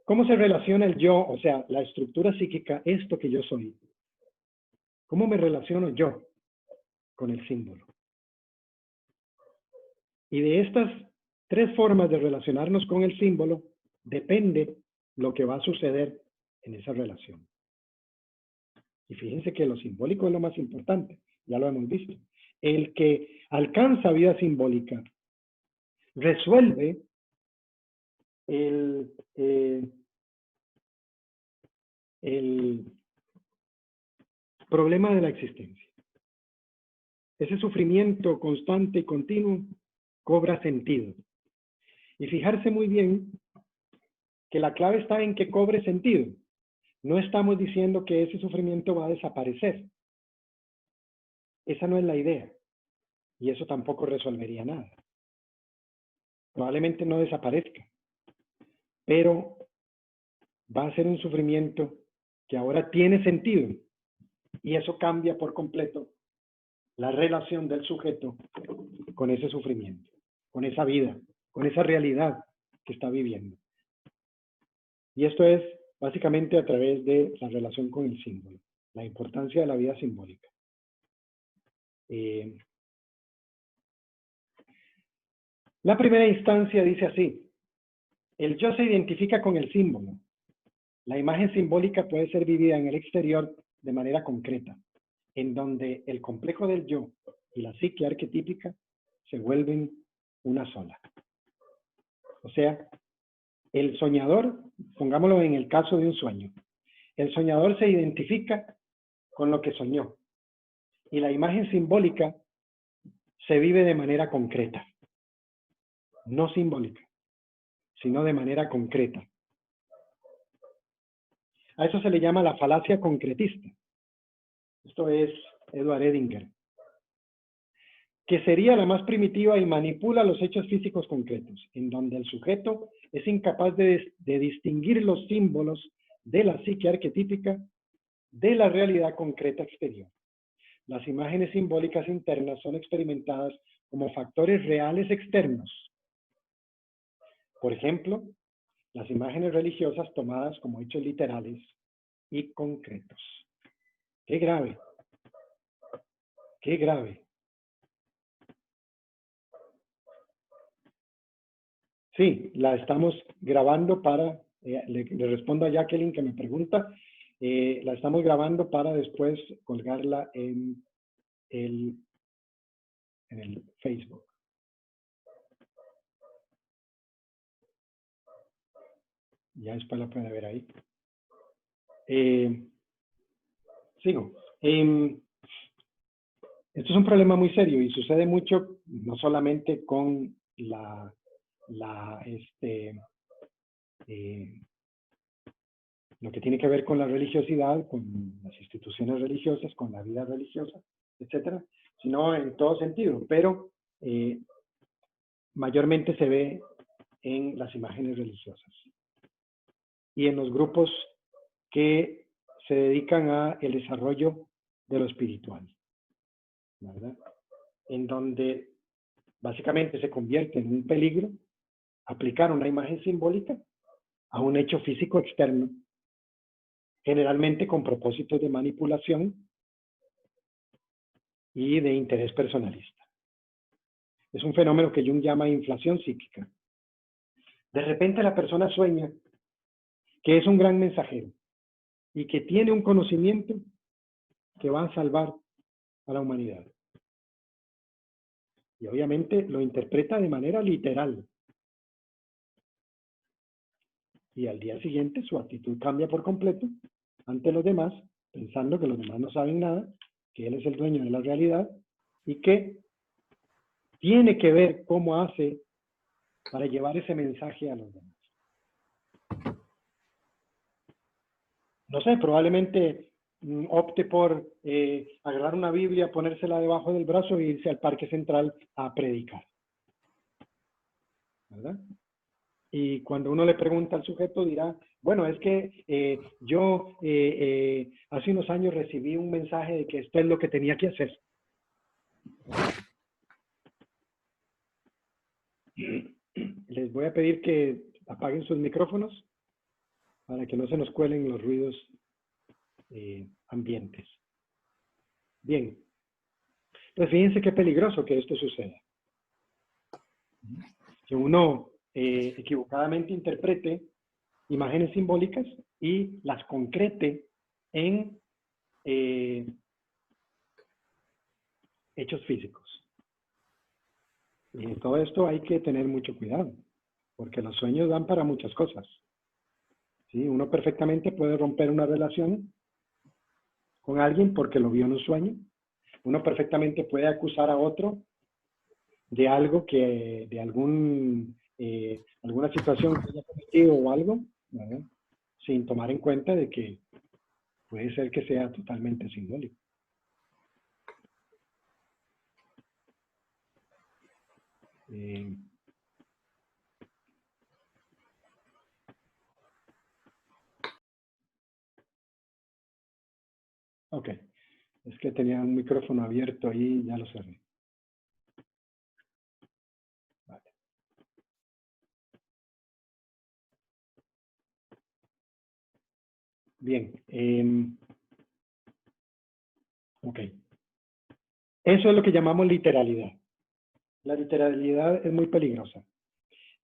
¿Cómo se relaciona el yo, o sea, la estructura psíquica, esto que yo soy? ¿Cómo me relaciono yo con el símbolo? Y de estas tres formas de relacionarnos con el símbolo, depende lo que va a suceder en esa relación. Y fíjense que lo simbólico es lo más importante, ya lo hemos visto. El que alcanza vida simbólica resuelve el problema de la existencia. Ese sufrimiento constante y continuo cobra sentido. Y fijarse muy bien que la clave está en que cobre sentido. No estamos diciendo que ese sufrimiento va a desaparecer. Esa no es la idea. Y eso tampoco resolvería nada. Probablemente no desaparezca. Pero va a ser un sufrimiento que ahora tiene sentido. Y eso cambia por completo la relación del sujeto con ese sufrimiento, con esa vida, con esa realidad que está viviendo. Y esto es básicamente a través de la relación con el símbolo, la importancia de la vida simbólica. La primera instancia dice así: el yo se identifica con el símbolo. La imagen simbólica puede ser vivida en el exterior de manera concreta, en donde el complejo del yo y la psique arquetípica se vuelven una sola. O sea, el soñador, pongámoslo en el caso de un sueño, el soñador se identifica con lo que soñó y la imagen simbólica se vive de manera concreta, no simbólica, sino de manera concreta. A eso se le llama la falacia concretista. Esto es Edward Edinger, que sería la más primitiva y manipula los hechos físicos concretos, en donde el sujeto es incapaz de distinguir los símbolos de la psique arquetípica de la realidad concreta exterior. Las imágenes simbólicas internas son experimentadas como factores reales externos. Por ejemplo, las imágenes religiosas tomadas como hechos literales y concretos. ¡Qué grave! ¡Qué grave! Sí, la estamos grabando para, le respondo a Jacqueline que me pregunta, la estamos grabando para después colgarla en el Facebook. Ya después la puede ver ahí. Sigo. Esto es un problema muy serio y sucede mucho, no solamente con lo que tiene que ver con la religiosidad, con las instituciones religiosas, con la vida religiosa, etcétera, sino en todo sentido, pero mayormente se ve en las imágenes religiosas y en los grupos que se dedican a el desarrollo de lo espiritual, ¿verdad? En donde básicamente se convierte en un peligro aplicar una imagen simbólica a un hecho físico externo, generalmente con propósitos de manipulación y de interés personalista. Es un fenómeno que Jung llama inflación psíquica. De repente la persona sueña que es un gran mensajero y que tiene un conocimiento que va a salvar a la humanidad. Y obviamente lo interpreta de manera literal. Y al día siguiente su actitud cambia por completo ante los demás, pensando que los demás no saben nada, que él es el dueño de la realidad y que tiene que ver cómo hace para llevar ese mensaje a los demás. No sé, probablemente opte por agarrar una Biblia, ponérsela debajo del brazo e irse al Parque Central a predicar, ¿verdad? Y cuando uno le pregunta al sujeto dirá, bueno, es que yo hace unos años recibí un mensaje de que esto es lo que tenía que hacer. Les voy a pedir que apaguen sus micrófonos para que no se nos cuelen los ruidos ambientes. Bien, pues fíjense qué peligroso que esto suceda. Que uno equivocadamente interprete imágenes simbólicas y las concrete en hechos físicos. Y en todo esto hay que tener mucho cuidado, porque los sueños dan para muchas cosas. ¿Sí? Uno perfectamente puede romper una relación con alguien porque lo vio en un sueño. Uno perfectamente puede acusar a otro de algo que, de alguna situación que haya cometido o algo, ¿verdad? Sin tomar en cuenta de que puede ser que sea totalmente simbólico. Ok, es que tenía un micrófono abierto ahí, ya lo cerré. Vale. Bien, ok. Eso es lo que llamamos literalidad. La literalidad es muy peligrosa.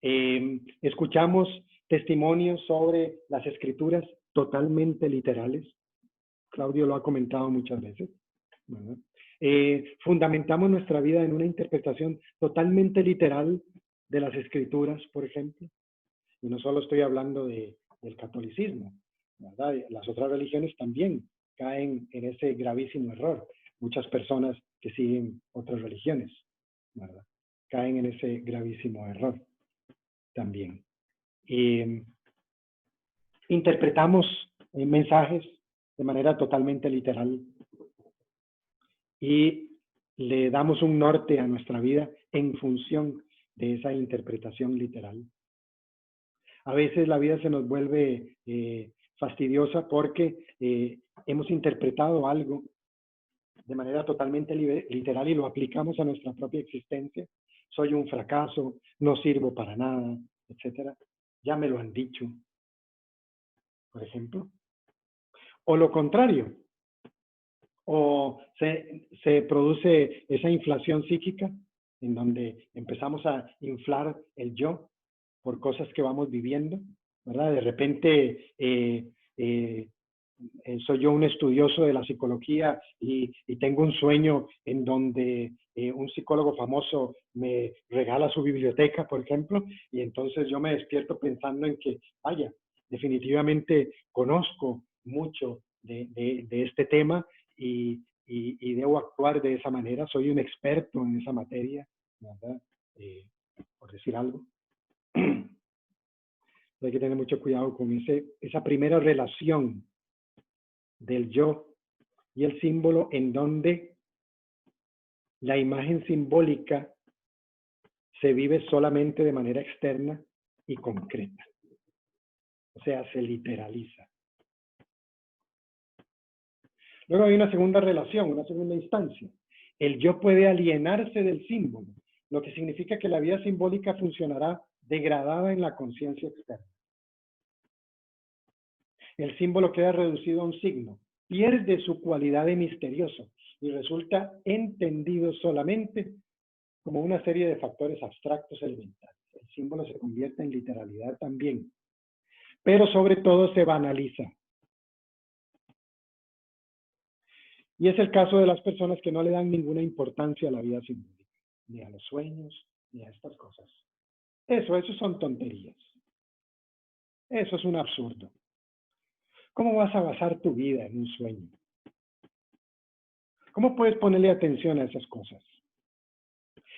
Escuchamos testimonios sobre las escrituras totalmente literales. Claudio lo ha comentado muchas veces, ¿verdad? Fundamentamos nuestra vida en una interpretación totalmente literal de las escrituras, por ejemplo. Y no solo estoy hablando del catolicismo, ¿verdad? Las otras religiones también caen en ese gravísimo error. Muchas personas que siguen otras religiones, ¿verdad? Caen en ese gravísimo error también. Interpretamos mensajes de manera totalmente literal y le damos un norte a nuestra vida en función de esa interpretación literal. A veces la vida se nos vuelve fastidiosa porque hemos interpretado algo de manera totalmente literal y lo aplicamos a nuestra propia existencia. Soy un fracaso, no sirvo para nada, etcétera. Ya me lo han dicho, por ejemplo. O lo contrario, o se produce esa inflación psíquica en donde empezamos a inflar el yo por cosas que vamos viviendo, ¿verdad? De repente soy yo un estudioso de la psicología y tengo un sueño en donde un psicólogo famoso me regala su biblioteca, por ejemplo, y entonces yo me despierto pensando en que, vaya, definitivamente conozco mucho de este tema y debo actuar de esa manera, soy un experto en esa materia, ¿verdad? Por decir algo. Hay que tener mucho cuidado con esa primera relación del yo y el símbolo en donde la imagen simbólica se vive solamente de manera externa y concreta. O sea, se literaliza. Luego hay una segunda relación, una segunda instancia. El yo puede alienarse del símbolo, lo que significa que la vida simbólica funcionará degradada en la conciencia externa. El símbolo queda reducido a un signo, pierde su cualidad de misterioso y resulta entendido solamente como una serie de factores abstractos elementales. El símbolo se convierte en literalidad también, pero sobre todo se banaliza. Y es el caso de las personas que no le dan ninguna importancia a la vida simbólica, ni a los sueños, ni a estas cosas. Eso son tonterías. Eso es un absurdo. ¿Cómo vas a basar tu vida en un sueño? ¿Cómo puedes ponerle atención a esas cosas?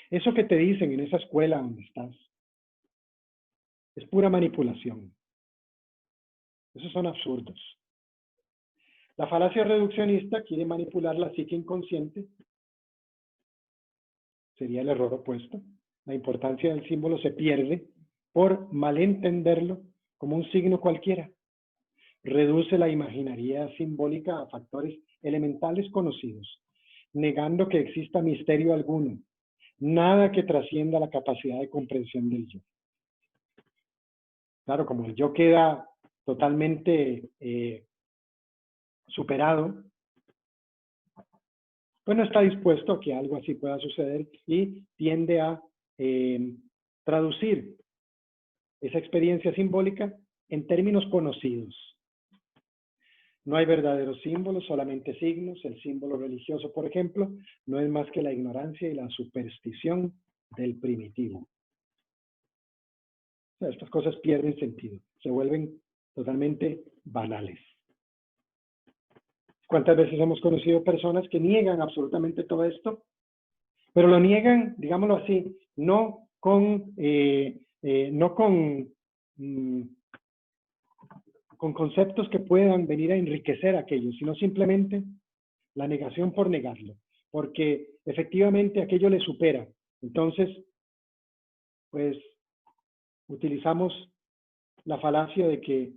Eso que te dicen en esa escuela donde estás es pura manipulación. Esos son absurdos. La falacia reduccionista quiere manipular la psique inconsciente. Sería el error opuesto. La importancia del símbolo se pierde por malentenderlo como un signo cualquiera. Reduce la imaginería simbólica a factores elementales conocidos, negando que exista misterio alguno, nada que trascienda la capacidad de comprensión del yo. Claro, como el yo queda totalmente superado, pues no está dispuesto a que algo así pueda suceder y tiende a traducir esa experiencia simbólica en términos conocidos. No hay verdaderos símbolos, solamente signos. El símbolo religioso, por ejemplo, no es más que la ignorancia y la superstición del primitivo. O sea, estas cosas pierden sentido, se vuelven totalmente banales. ¿Cuántas veces hemos conocido personas que niegan absolutamente todo esto? Pero lo niegan, digámoslo así, no con conceptos que puedan venir a enriquecer aquello, sino simplemente la negación por negarlo, porque efectivamente aquello le supera. Entonces, pues, utilizamos la falacia de que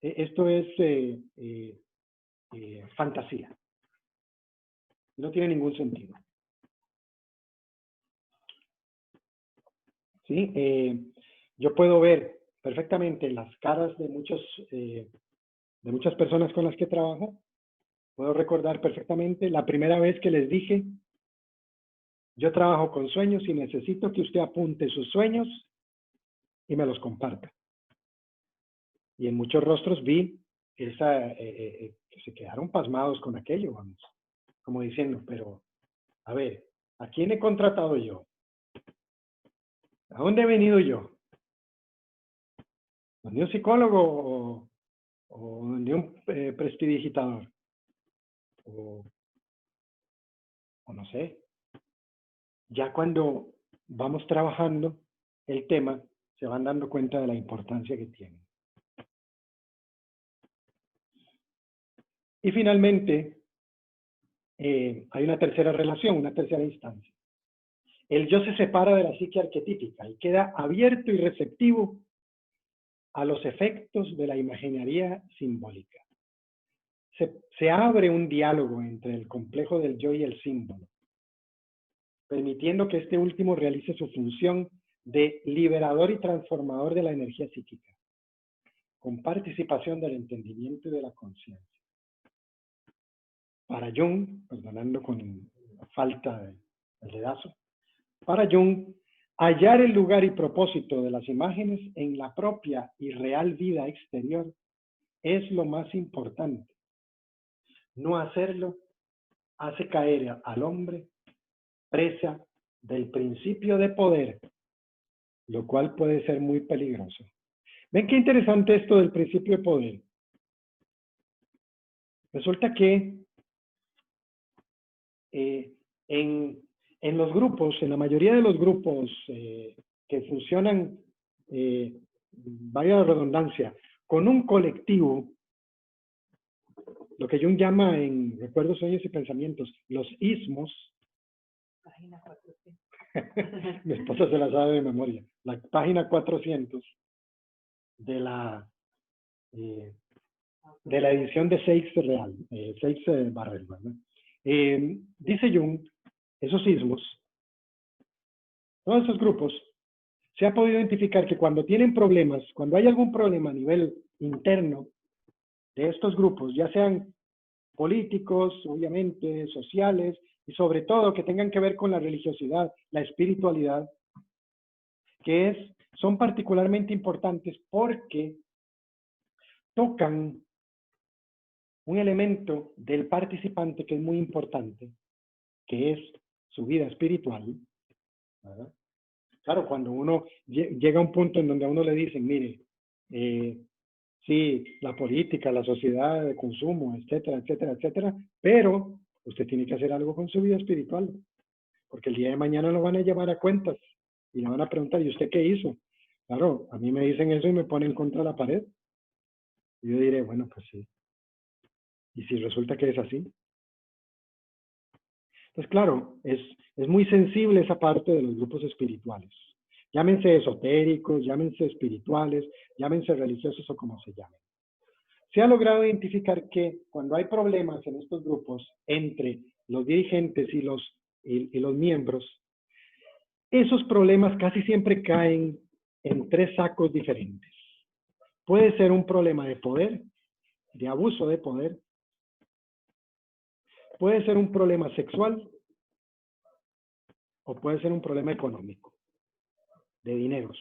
esto es fantasía. No tiene ningún sentido. ¿Sí? Yo puedo ver perfectamente las caras de muchas personas con las que trabajo. Puedo recordar perfectamente la primera vez que les dije, yo trabajo con sueños y necesito que usted apunte sus sueños y me los comparta. Y en muchos rostros vi que se quedaron pasmados con aquello, vamos, como diciendo, pero, a ver, ¿a quién he contratado yo? ¿A dónde he venido yo? ¿Donde un psicólogo o donde un prestidigitador? O no sé. Ya cuando vamos trabajando el tema, se van dando cuenta de la importancia que tiene. Y finalmente, hay una tercera relación, una tercera instancia. El yo se separa de la psique arquetípica y queda abierto y receptivo a los efectos de la imaginería simbólica. Se abre un diálogo entre el complejo del yo y el símbolo, permitiendo que este último realice su función de liberador y transformador de la energía psíquica, con participación del entendimiento y de la conciencia. Para Jung, perdonando con la falta del dedazo, para Jung, hallar el lugar y propósito de las imágenes en la propia y real vida exterior es lo más importante. No hacerlo hace caer al hombre presa del principio de poder, lo cual puede ser muy peligroso. ¿Ven qué interesante esto del principio de poder? Resulta que en los grupos, en la mayoría de los grupos que funcionan, vaya la redundancia, con un colectivo, lo que Jung llama en Recuerdos, Sueños y Pensamientos, los ismos. Página 400. Mi esposa se la sabe de memoria. La página 400 de la edición de Seix Real, Seix Barrel, ¿verdad? Dice Jung, esos ismos, todos esos grupos, se ha podido identificar que cuando tienen problemas, cuando hay algún problema a nivel interno de estos grupos, ya sean políticos, obviamente, sociales, y sobre todo que tengan que ver con la religiosidad, la espiritualidad, son particularmente importantes porque tocan un elemento del participante que es muy importante, que es su vida espiritual, ¿verdad? Claro, cuando uno llega a un punto en donde a uno le dicen, mire, sí, la política, la sociedad de consumo, etcétera, etcétera, etcétera, pero usted tiene que hacer algo con su vida espiritual, porque el día de mañana lo van a llevar a cuentas y le van a preguntar, ¿y usted qué hizo? Claro, a mí me dicen eso y me ponen contra la pared. Y yo diré, bueno, pues sí, ¿Y si resulta que es así? Pues claro, es muy sensible esa parte de los grupos espirituales. Llámense esotéricos, llámense espirituales, llámense religiosos o como se llamen. Se ha logrado identificar que cuando hay problemas en estos grupos entre los dirigentes y los miembros, esos problemas casi siempre caen en 3 sacos diferentes. Puede ser un problema de poder, de abuso de poder. Puede ser un problema sexual o puede ser un problema económico, de dineros.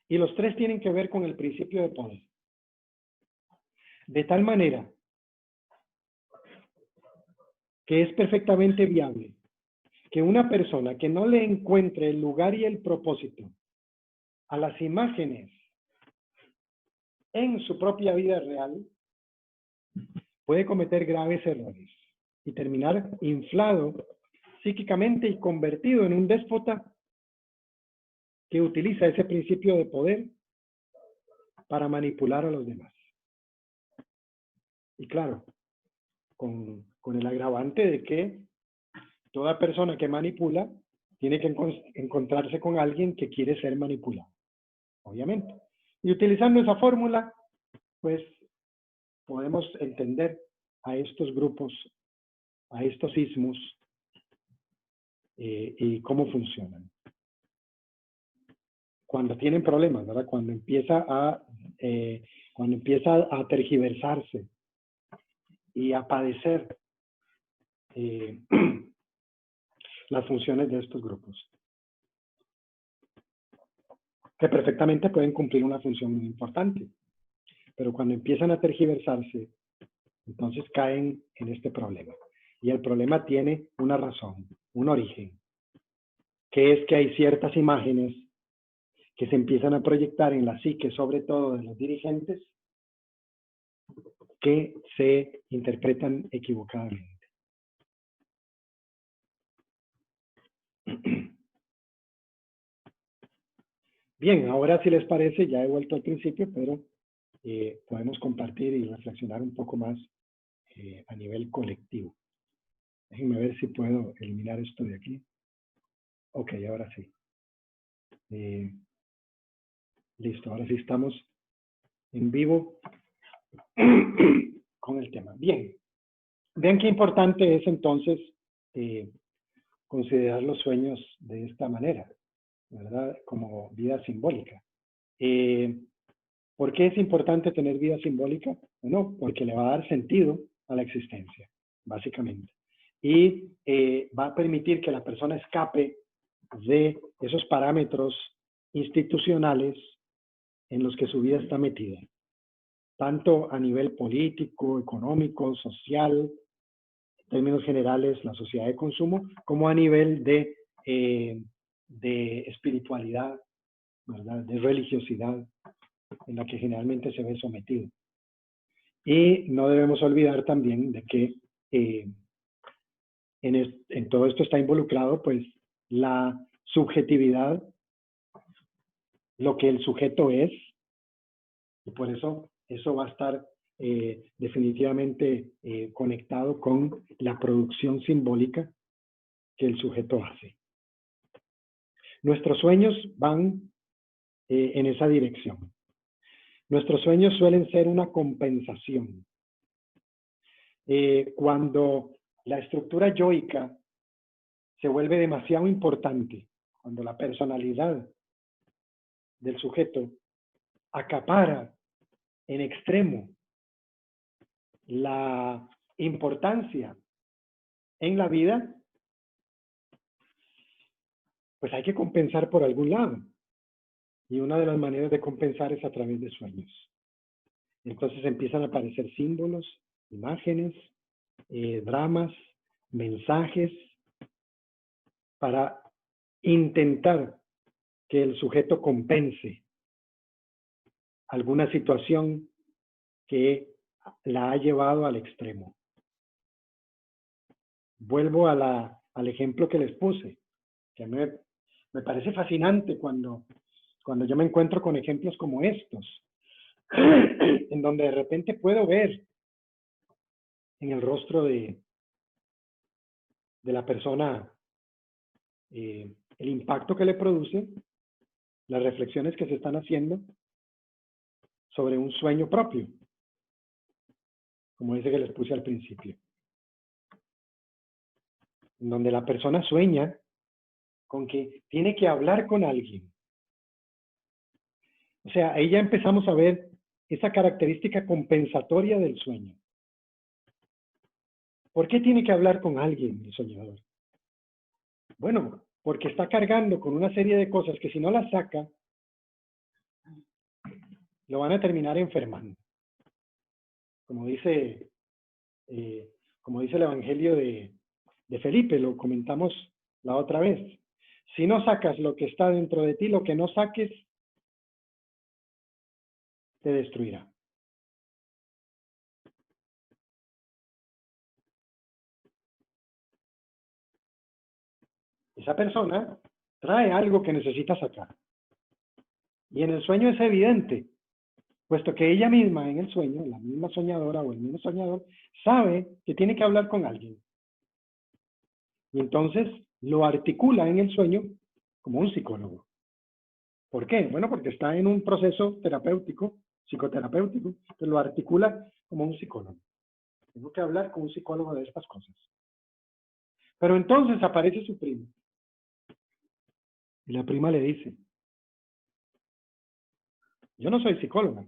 Y los 3 tienen que ver con el principio de poder. De tal manera que es perfectamente viable que una persona que no le encuentre el lugar y el propósito a las imágenes en su propia vida real, puede cometer graves errores y terminar inflado psíquicamente y convertido en un déspota que utiliza ese principio de poder para manipular a los demás. Y claro, con el agravante de que toda persona que manipula tiene que encontrarse con alguien que quiere ser manipulado, obviamente. Y utilizando esa fórmula, pues podemos entender a estos grupos, a estos ismos y cómo funcionan. Cuando tienen problemas, ¿verdad? Cuando empieza a tergiversarse y a padecer las funciones de estos grupos, que perfectamente pueden cumplir una función muy importante, pero cuando empiezan a tergiversarse, entonces caen en este problema. Y el problema tiene una razón, un origen, que es que hay ciertas imágenes que se empiezan a proyectar en la psique, sobre todo de los dirigentes, que se interpretan equivocadamente. Bien, ahora si les parece, ya he vuelto al principio, pero podemos compartir y reflexionar un poco más a nivel colectivo. Déjenme ver si puedo eliminar esto de aquí. Ok, ahora sí. Listo, ahora sí estamos en vivo con el tema. Bien, vean qué importante es entonces considerar los sueños de esta manera, ¿verdad? Como vida simbólica. ¿Por qué es importante tener vida simbólica? Bueno, porque le va a dar sentido a la existencia, básicamente. Y va a permitir que la persona escape de esos parámetros institucionales en los que su vida está metida, tanto a nivel político, económico, social, en términos generales, la sociedad de consumo, como a nivel de espiritualidad, ¿verdad? De religiosidad, en la que generalmente se ve sometido. Y no debemos olvidar también de que en todo esto está involucrado pues la subjetividad, lo que el sujeto es, y por eso va a estar definitivamente conectado con la producción simbólica que el sujeto hace. Nuestros sueños van en esa dirección. Nuestros sueños suelen ser una compensación. Cuando la estructura yoica se vuelve demasiado importante, cuando la personalidad del sujeto acapara en extremo la importancia en la vida, pues hay que compensar por algún lado. Y una de las maneras de compensar es a través de sueños. Entonces empiezan a aparecer símbolos, imágenes, dramas, mensajes, para intentar que el sujeto compense alguna situación que la ha llevado al extremo. Vuelvo al ejemplo que les puse, que me parece fascinante cuando yo me encuentro con ejemplos como estos, en donde de repente puedo ver en el rostro de la persona el impacto que le produce, las reflexiones que se están haciendo sobre un sueño propio, como ese que les puse al principio, en donde la persona sueña con que tiene que hablar con alguien. O sea, ahí ya empezamos a ver esa característica compensatoria del sueño. ¿Por qué tiene que hablar con alguien el soñador? Bueno, porque está cargando con una serie de cosas que si no las saca, lo van a terminar enfermando. Como dice, como dice el Evangelio de Felipe, lo comentamos la otra vez. Si no sacas lo que está dentro de ti, lo que no saques te destruirá. Esa persona trae algo que necesita sacar. Y en el sueño es evidente, puesto que ella misma en el sueño, la misma soñadora o el mismo soñador, sabe que tiene que hablar con alguien. Y entonces lo articula en el sueño como un psicólogo. ¿Por qué? Bueno, porque está en un proceso terapéutico, psicoterapéutico, que lo articula como un psicólogo. Tengo que hablar con un psicólogo de estas cosas. Pero entonces aparece su prima. Y la prima le dice, yo no soy psicóloga,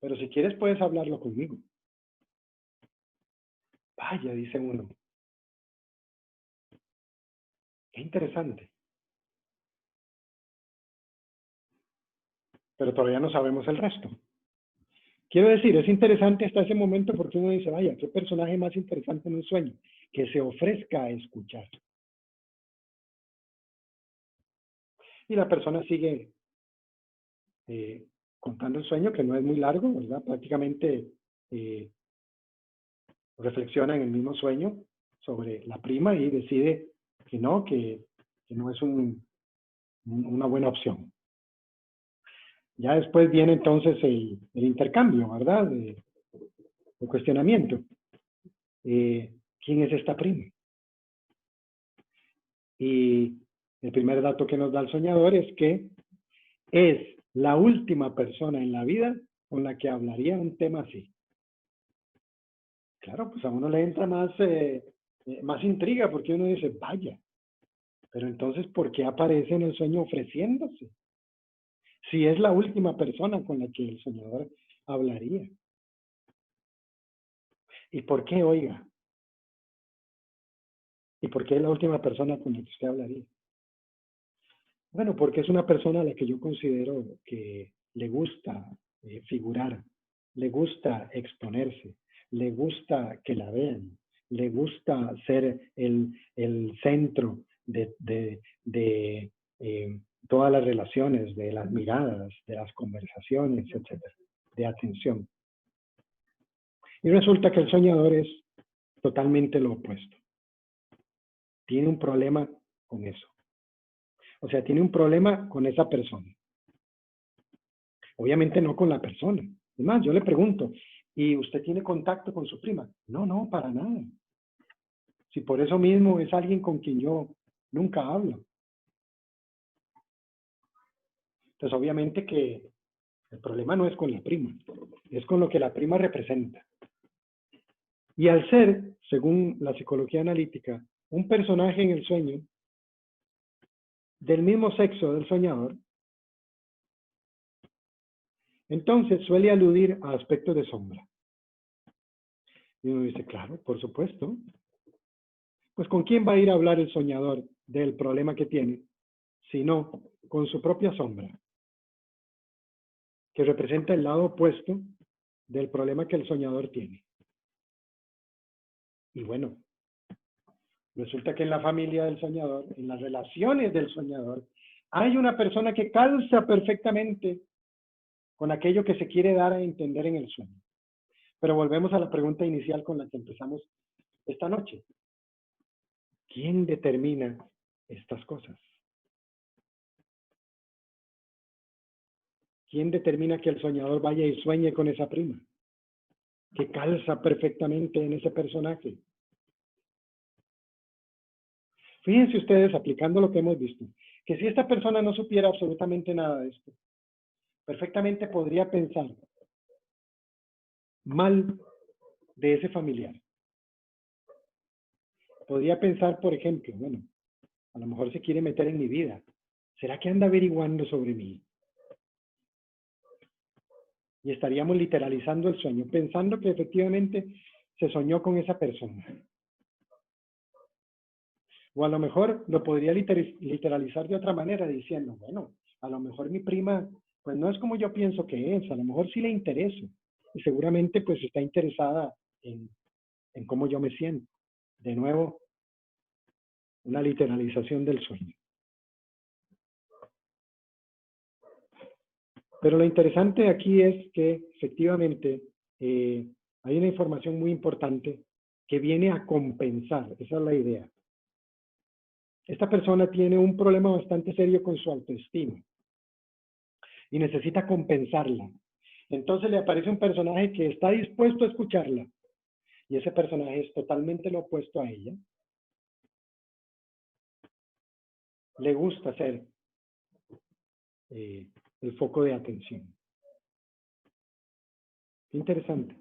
pero si quieres puedes hablarlo conmigo. Vaya, dice uno. Qué interesante. Pero todavía no sabemos el resto. Quiero decir, es interesante hasta ese momento porque uno dice, vaya, qué personaje más interesante en un sueño, que se ofrezca a escuchar. Y la persona sigue contando el sueño, que no es muy largo, ¿verdad? Prácticamente reflexiona en el mismo sueño sobre la prima y decide que no es una buena opción. Ya después viene entonces el intercambio, ¿verdad? El cuestionamiento. ¿Quién es esta prima? Y el primer dato que nos da el soñador es que es la última persona en la vida con la que hablaría un tema así. Claro, pues a uno le entra más intriga porque uno dice, vaya, pero entonces, ¿por qué aparece en el sueño ofreciéndose? Si es la última persona con la que el soñador hablaría. ¿Y por qué, oiga? ¿Y por qué es la última persona con la que usted hablaría? Bueno, porque es una persona a la que yo considero que le gusta figurar, le gusta exponerse, le gusta que la vean, le gusta ser el centro de todas las relaciones, de las miradas, de las conversaciones, etcétera, de atención. Y resulta que el soñador es totalmente lo opuesto. Tiene un problema con eso. O sea, tiene un problema con esa persona. Obviamente no con la persona. Además, yo le pregunto, ¿y usted tiene contacto con su prima? No, no, para nada. Si por eso mismo es alguien con quien yo nunca hablo. Entonces, obviamente que el problema no es con la prima, es con lo que la prima representa. Y al ser, según la psicología analítica, un personaje en el sueño del mismo sexo del soñador, entonces suele aludir a aspectos de sombra. Y uno dice, claro, por supuesto. Pues ¿con quién va a ir a hablar el soñador del problema que tiene? Sino con su propia sombra, que representa el lado opuesto del problema que el soñador tiene. Y bueno, resulta que en la familia del soñador, en las relaciones del soñador, hay una persona que calza perfectamente con aquello que se quiere dar a entender en el sueño. Pero volvemos a la pregunta inicial con la que empezamos esta noche. ¿Quién determina estas cosas? ¿Quién determina que el soñador vaya y sueñe con esa prima? Que calza perfectamente en ese personaje. Fíjense ustedes, aplicando lo que hemos visto, que si esta persona no supiera absolutamente nada de esto, perfectamente podría pensar mal de ese familiar. Podría pensar, por ejemplo, bueno, a lo mejor se quiere meter en mi vida. ¿Será que anda averiguando sobre mí? Y estaríamos literalizando el sueño, pensando que efectivamente se soñó con esa persona. O a lo mejor lo podría literalizar de otra manera, diciendo, bueno, a lo mejor mi prima, pues no es como yo pienso que es, a lo mejor sí le intereso. Y seguramente pues está interesada en cómo yo me siento. De nuevo, una literalización del sueño. Pero lo interesante aquí es que efectivamente hay una información muy importante que viene a compensar, esa es la idea. Esta persona tiene un problema bastante serio con su autoestima y necesita compensarla. Entonces le aparece un personaje que está dispuesto a escucharla y ese personaje es totalmente lo opuesto a ella. Le gusta ser el foco de atención. Interesante.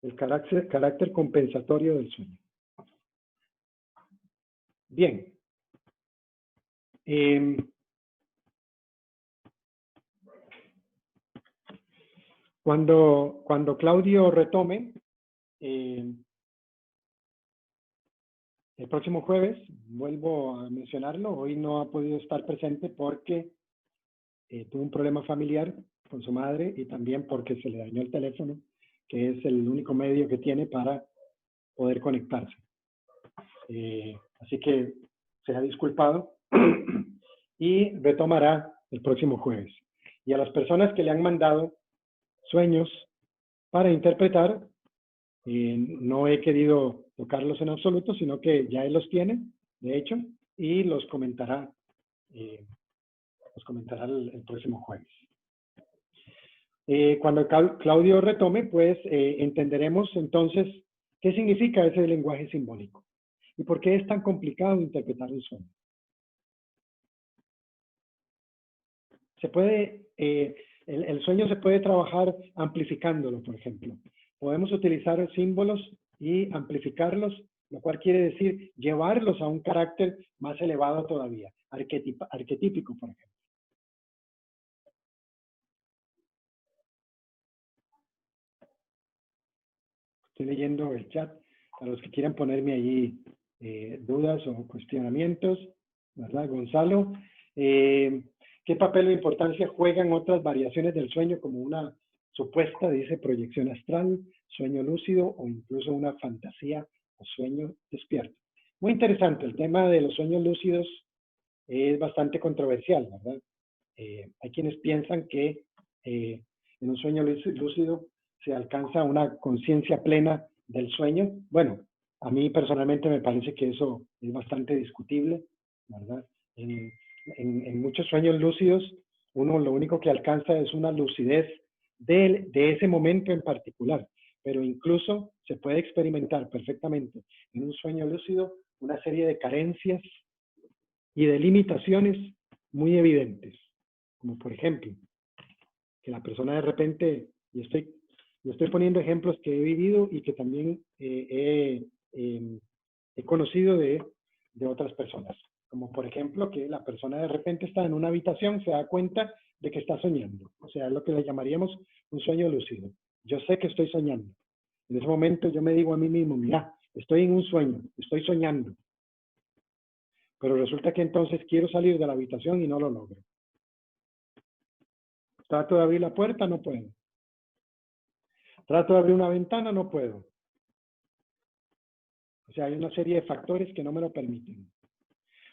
El carácter compensatorio del sueño. Bien. Cuando Claudio retome, el próximo jueves, vuelvo a mencionarlo, hoy no ha podido estar presente porque tuvo un problema familiar con su madre y también porque se le dañó el teléfono, que es el único medio que tiene para poder conectarse. Así que se ha disculpado y retomará el próximo jueves. Y a las personas que le han mandado sueños para interpretar, no he querido tocarlos en absoluto, sino que ya él los tiene, de hecho, y los comentará el próximo jueves. Cuando Claudio retome, pues entenderemos entonces qué significa ese lenguaje simbólico y por qué es tan complicado interpretar un sueño. Se puede, el sueño se puede trabajar amplificándolo, por ejemplo. Podemos utilizar símbolos y amplificarlos, lo cual quiere decir llevarlos a un carácter más elevado todavía, arquetípico, por ejemplo. Estoy leyendo el chat para los que quieran ponerme allí dudas o cuestionamientos, ¿verdad? Gonzalo, ¿qué papel o importancia juegan otras variaciones del sueño como una supuesta, dice, proyección astral, sueño lúcido o incluso una fantasía o sueño despierto? Muy interesante, el tema de los sueños lúcidos es bastante controversial, ¿verdad? Hay quienes piensan que en un sueño lúcido se alcanza una conciencia plena del sueño. Bueno, a mí personalmente me parece que eso es bastante discutible, ¿verdad? En muchos sueños lúcidos, uno lo único que alcanza es una lucidez de ese momento en particular, pero incluso se puede experimentar perfectamente en un sueño lúcido una serie de carencias y de limitaciones muy evidentes, como por ejemplo, que la persona de repente, y estoy poniendo ejemplos que he vivido y que también he conocido de otras personas, como por ejemplo que la persona de repente está en una habitación, se da cuenta de que está soñando, o sea, es lo que le llamaríamos un sueño lúcido. Yo sé que estoy soñando. En ese momento yo me digo a mí mismo, mira, estoy en un sueño, estoy soñando. Pero resulta que entonces quiero salir de la habitación y no lo logro. Trato de abrir la puerta, no puedo. Trato de abrir una ventana, no puedo. O sea, hay una serie de factores que no me lo permiten.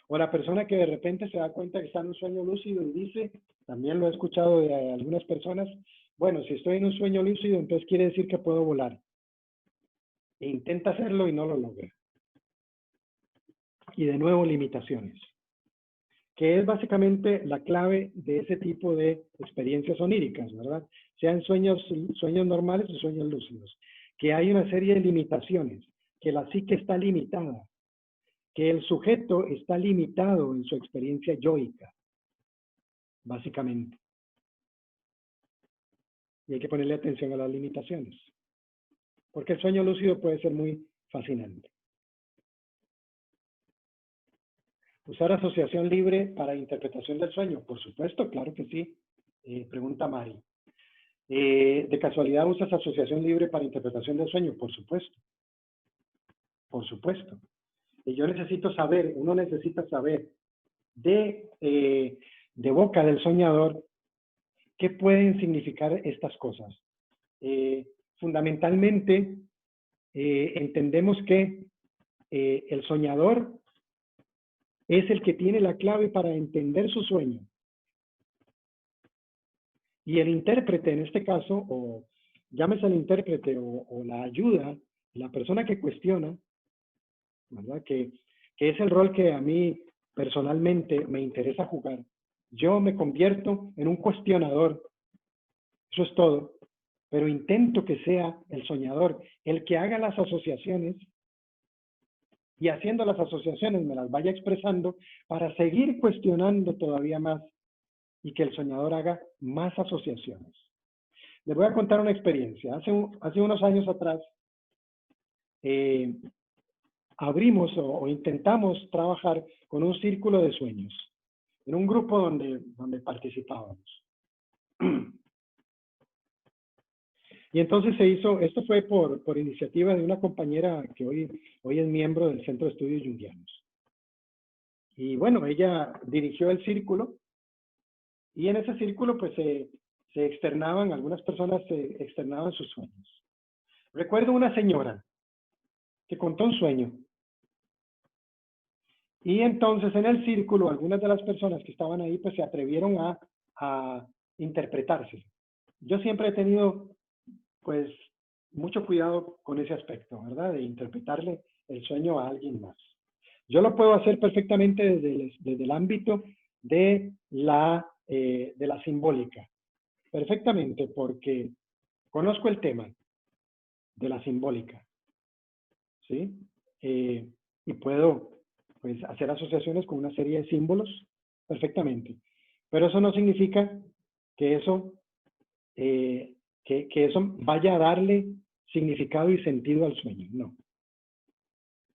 O la persona que de repente se da cuenta que está en un sueño lúcido y dice, también lo he escuchado de algunas personas, bueno, si estoy en un sueño lúcido, entonces quiere decir que puedo volar. E intenta hacerlo y no lo logra. Y de nuevo, limitaciones. que es básicamente la clave de ese tipo de experiencias oníricas, ¿verdad? Sean sueños normales o sueños lúcidos, que hay una serie de limitaciones, que la psique está limitada, que el sujeto está limitado en su experiencia yoica, básicamente. Y hay que ponerle atención a las limitaciones, porque el sueño lúcido puede ser muy fascinante. ¿Usar asociación libre para interpretación del sueño? Por supuesto, claro que sí. Pregunta Mari. ¿De casualidad usas asociación libre para interpretación del sueño? Por supuesto. Por supuesto. Y yo necesito saber, uno necesita saber de boca del soñador qué pueden significar estas cosas. Fundamentalmente, entendemos que el soñador es el que tiene la clave para entender su sueño. Y el intérprete, en este caso, o llámese el intérprete o la ayuda, la persona que cuestiona, ¿verdad? Que es el rol que a mí personalmente me interesa jugar. Yo me convierto en un cuestionador, eso es todo, pero intento que sea el soñador el que haga las asociaciones y haciendo las asociaciones me las vaya expresando para seguir cuestionando todavía más y que el soñador haga más asociaciones. Les voy a contar una experiencia. Hace unos años atrás abrimos o intentamos trabajar con un círculo de sueños, en un grupo donde participábamos. Y entonces se hizo, esto fue por iniciativa de una compañera que hoy es miembro del Centro de Estudios Jungianos. Y bueno, ella dirigió el círculo y en ese círculo pues se externaban, algunas personas se externaban sus sueños. Recuerdo una señora que contó un sueño. Y entonces en el círculo algunas de las personas que estaban ahí pues se atrevieron a interpretarse. Yo siempre he tenido pues mucho cuidado con ese aspecto, ¿verdad? De interpretarle el sueño a alguien más. Yo lo puedo hacer perfectamente desde el ámbito de la simbólica. Perfectamente, porque conozco el tema de la simbólica, ¿sí? Y puedo pues, hacer asociaciones con una serie de símbolos perfectamente. Pero eso no significa que eso, que eso vaya a darle significado y sentido al sueño, no.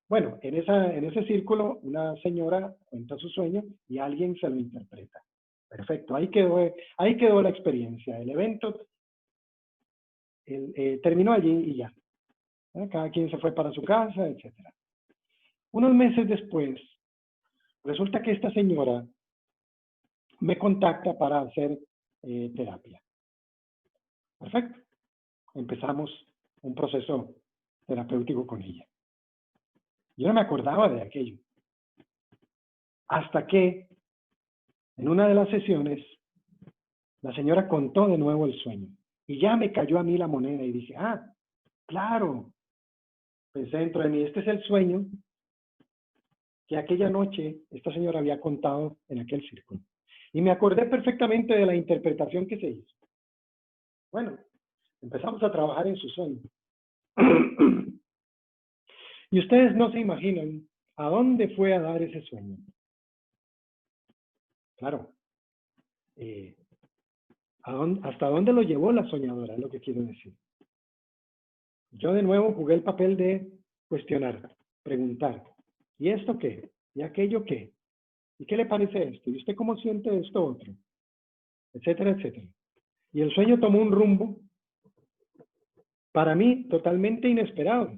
Bueno, en ese círculo una señora cuenta su sueño y alguien se lo interpreta. Perfecto, ahí quedó la experiencia. El evento terminó allí y ya. Cada quien se fue para su casa, etc. Unos meses después, resulta que esta señora me contacta para hacer terapia. Perfecto. Empezamos un proceso terapéutico con ella. Yo no me acordaba de aquello. Hasta que en una de las sesiones la señora contó de nuevo el sueño. Y ya me cayó a mí la moneda y dije, ah, claro. Pensé dentro de mí, este es el sueño que aquella noche esta señora había contado en aquel círculo. Y me acordé perfectamente de la interpretación que se hizo. Bueno, empezamos a trabajar en su sueño. Y ustedes no se imaginan a dónde fue a dar ese sueño. Claro. ¿Hasta dónde lo llevó la soñadora? Es lo que quiero decir. Yo de nuevo jugué el papel de cuestionar, preguntar. ¿Y esto qué? ¿Y aquello qué? ¿Y qué le parece esto? ¿Y usted cómo siente esto otro? Etcétera, etcétera. Y el sueño tomó un rumbo, para mí, totalmente inesperado.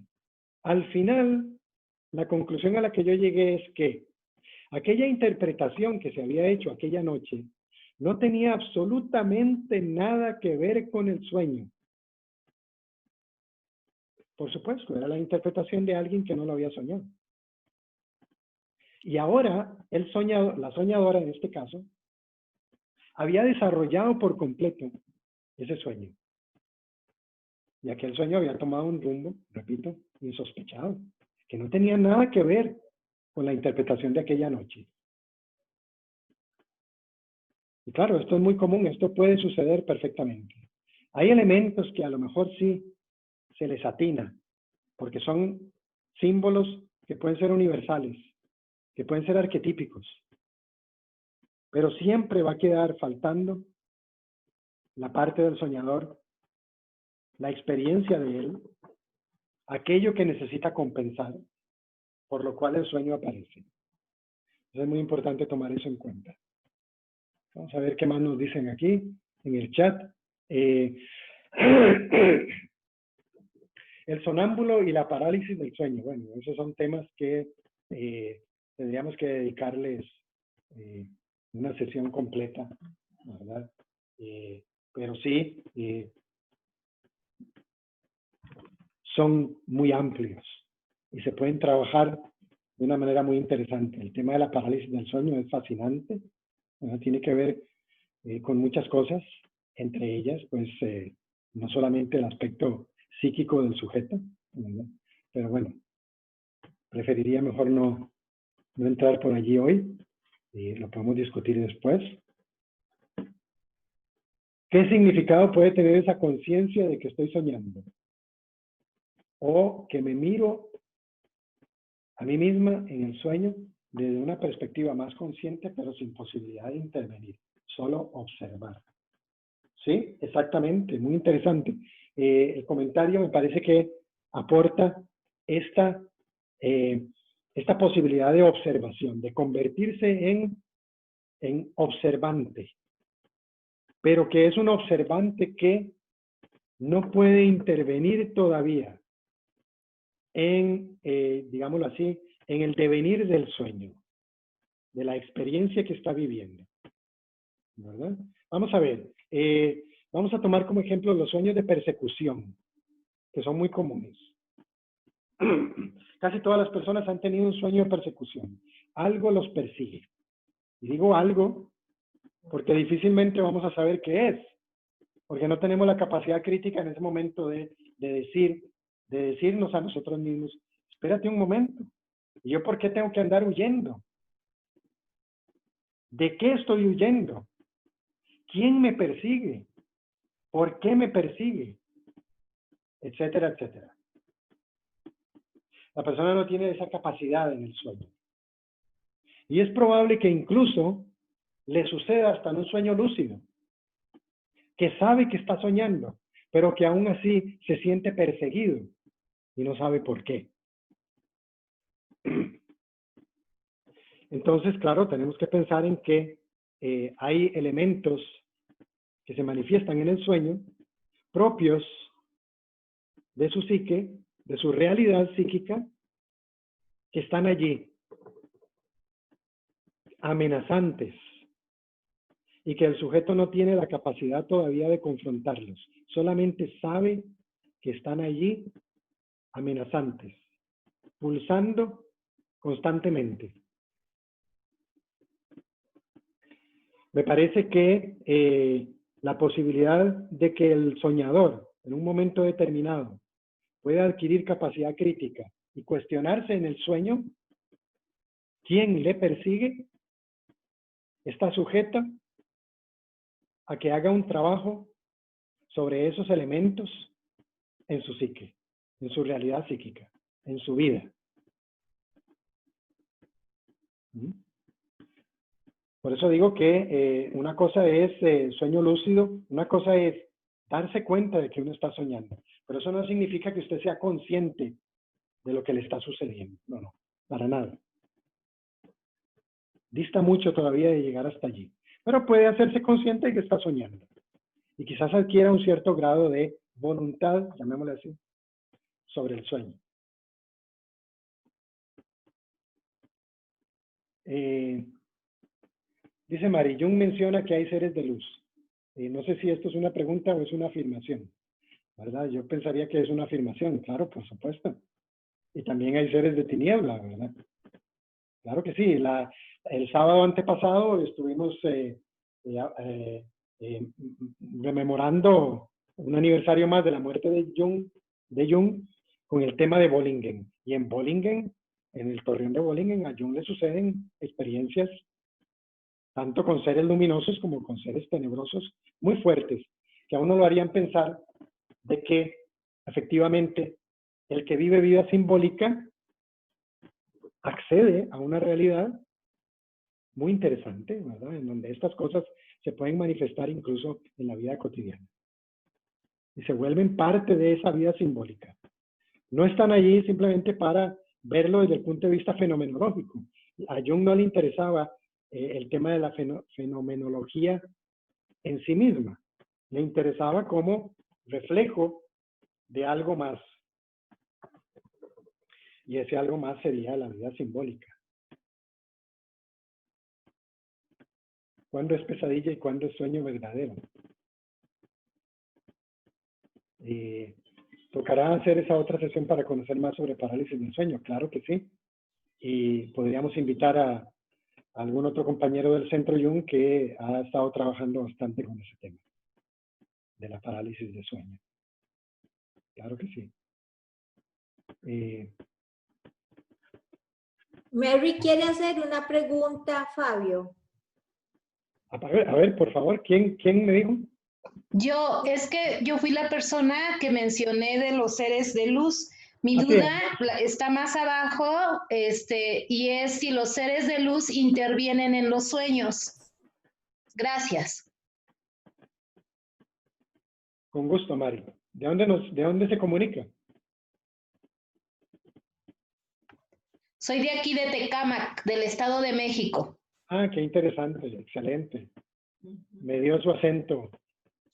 Al final, la conclusión a la que yo llegué es que aquella interpretación que se había hecho aquella noche no tenía absolutamente nada que ver con el sueño. Por supuesto, era la interpretación de alguien que no lo había soñado. Y ahora, la soñadora en este caso, había desarrollado por completo ese sueño. Y aquel sueño había tomado un rumbo, repito, insospechado, que no tenía nada que ver con la interpretación de aquella noche. Y claro, esto es muy común, esto puede suceder perfectamente. Hay elementos que a lo mejor sí se les atina, porque son símbolos que pueden ser universales, que pueden ser arquetípicos, pero siempre va a quedar faltando la parte del soñador, la experiencia de él, aquello que necesita compensar, por lo cual el sueño aparece. Entonces es muy importante tomar eso en cuenta. Vamos a ver qué más nos dicen aquí en el chat. El sonámbulo y la parálisis del sueño. Bueno, esos son temas que tendríamos que dedicarles una sesión completa, ¿verdad? Pero sí, son muy amplios y se pueden trabajar de una manera muy interesante. El tema de la parálisis del sueño es fascinante, ¿verdad? Tiene que ver con muchas cosas, entre ellas, pues, no solamente el aspecto psíquico del sujeto, ¿verdad? Pero bueno, preferiría mejor no entrar por allí hoy, y lo podemos discutir después. ¿Qué significado puede tener esa conciencia de que estoy soñando? O que me miro a mí misma en el sueño desde una perspectiva más consciente, pero sin posibilidad de intervenir, solo observar. Sí, exactamente, muy interesante. El comentario me parece que aporta esta posibilidad de observación, de convertirse en observante, pero que es un observante que no puede intervenir todavía en, digámoslo así, en el devenir del sueño, de la experiencia que está viviendo, ¿verdad? Vamos a ver, vamos a tomar como ejemplo los sueños de persecución, que son muy comunes. Casi todas las personas han tenido un sueño de persecución. Algo los persigue. Y digo algo porque difícilmente vamos a saber qué es, porque no tenemos la capacidad crítica en ese momento de decirnos a nosotros mismos, espérate un momento, ¿y yo por qué tengo que andar huyendo? ¿De qué estoy huyendo? ¿Quién me persigue? ¿Por qué me persigue? Etcétera, etcétera. La persona no tiene esa capacidad en el sueño. Y es probable que incluso le suceda hasta en un sueño lúcido, que sabe que está soñando, pero que aún así se siente perseguido y no sabe por qué. Entonces, claro, tenemos que pensar en que hay elementos que se manifiestan en el sueño propios de su psique, de su realidad psíquica, que están allí, amenazantes, y que el sujeto no tiene la capacidad todavía de confrontarlos. Solamente sabe que están allí amenazantes, pulsando constantemente. Me parece que la posibilidad de que el soñador, en un momento determinado, pueda adquirir capacidad crítica y cuestionarse en el sueño quién le persigue, está sujeta a que haga un trabajo sobre esos elementos en su psique, en su realidad psíquica, en su vida. Por eso digo que una cosa es sueño lúcido, una cosa es darse cuenta de que uno está soñando, pero eso no significa que usted sea consciente de lo que le está sucediendo. No, no, para nada. Dista mucho todavía de llegar hasta allí, pero puede hacerse consciente de que está soñando y quizás adquiera un cierto grado de voluntad, llamémosle así, sobre el sueño. Dice Mari, Jung menciona que hay seres de luz. No sé si esto es una pregunta o es una afirmación, ¿verdad? Yo pensaría que es una afirmación, claro, por supuesto. Y también hay seres de tiniebla, ¿verdad? Claro que sí. El sábado antepasado estuvimos rememorando un aniversario más de la muerte de Jung con el tema de Bollingen. Y en Bollingen, en el torreón de Bollingen, a Jung le suceden experiencias tanto con seres luminosos como con seres tenebrosos muy fuertes, que a uno lo harían pensar de que efectivamente el que vive vida simbólica accede a una realidad muy interesante, ¿verdad? En donde estas cosas se pueden manifestar incluso en la vida cotidiana. Y se vuelven parte de esa vida simbólica. No están allí simplemente para verlo desde el punto de vista fenomenológico. A Jung no le interesaba el tema de la fenomenología en sí misma. Le interesaba como reflejo de algo más. Y ese algo más sería la vida simbólica. ¿Cuándo es pesadilla y cuándo es sueño verdadero? ¿Tocará hacer esa otra sesión para conocer más sobre parálisis del sueño? Claro que sí. Y podríamos invitar a algún otro compañero del Centro Jung que ha estado trabajando bastante con ese tema de la parálisis de sueño. Claro que sí. Mary quiere hacer una pregunta, Fabio. A ver, por favor, ¿quién me dijo? Es que yo fui la persona que mencioné de los seres de luz. Mi Así duda está más abajo, y es si los seres de luz intervienen en los sueños. Gracias. Con gusto, Mari. ¿De dónde se comunica? Soy de aquí de Tecámac, del Estado de México. Ah, qué interesante, excelente. Me dio su acento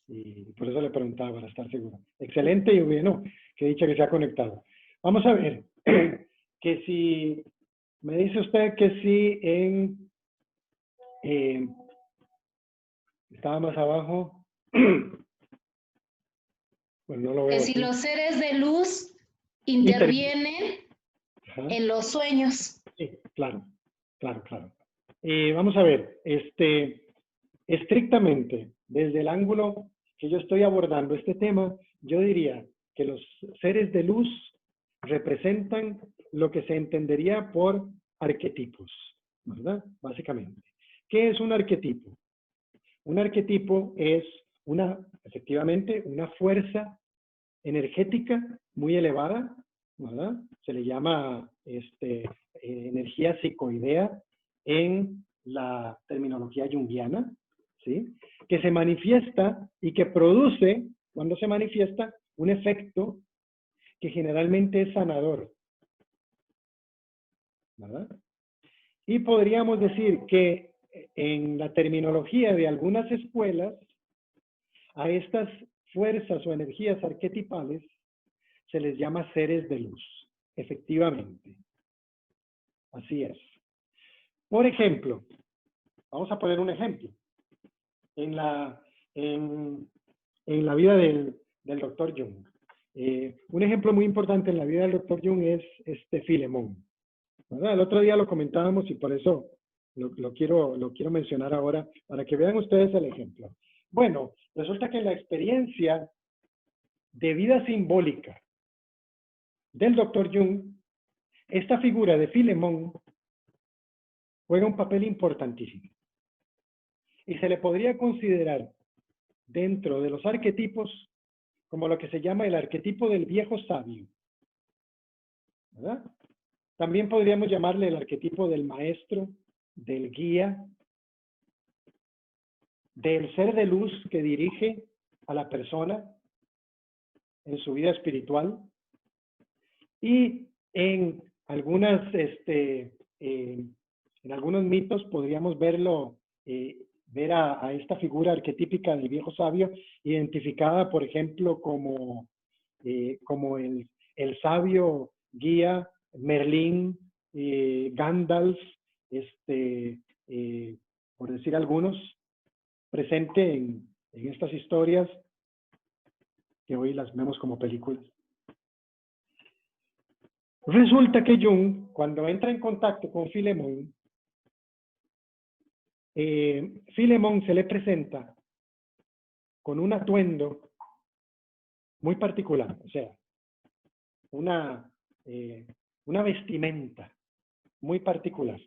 y por eso le preguntaba, para estar seguro. Excelente y bueno, que dicha que se ha conectado. Vamos a ver, que si me dice usted que sí estaba más abajo, pues no lo veo. Que si aquí. los seres de luz intervienen en los sueños. Sí, claro. Vamos a ver, estrictamente, desde el ángulo que yo estoy abordando este tema, yo diría que los seres de luz representan lo que se entendería por arquetipos, ¿verdad? Básicamente. ¿Qué es un arquetipo? Un arquetipo es efectivamente, una fuerza energética muy elevada, ¿verdad? Se le llama energía psicoidea en la terminología junguiana, ¿sí? Que se manifiesta y que produce, cuando se manifiesta, un efecto que generalmente es sanador, ¿verdad? Y podríamos decir que en la terminología de algunas escuelas, a estas fuerzas o energías arquetipales se les llama seres de luz, efectivamente. Así es. Por ejemplo, vamos a poner un ejemplo. En la vida del Dr. Jung. Un ejemplo muy importante en la vida del Dr. Jung es Filemón, ¿verdad? El otro día lo comentábamos y por eso lo quiero mencionar ahora para que vean ustedes el ejemplo. Bueno, resulta que en la experiencia de vida simbólica del Dr. Jung, esta figura de Filemón juega un papel importantísimo. Y se le podría considerar dentro de los arquetipos como lo que se llama el arquetipo del viejo sabio, ¿verdad? También podríamos llamarle el arquetipo del maestro, del guía, del ser de luz que dirige a la persona en su vida espiritual. Y en algunos mitos podríamos ver a esta figura arquetípica del viejo sabio identificada, por ejemplo, como el sabio guía Merlín, Gandalf, por decir algunos, presente en estas historias que hoy las vemos como películas. Resulta que Jung, cuando entra en contacto con Filemón, Filemón se le presenta con un atuendo muy particular, o sea, una vestimenta muy particular,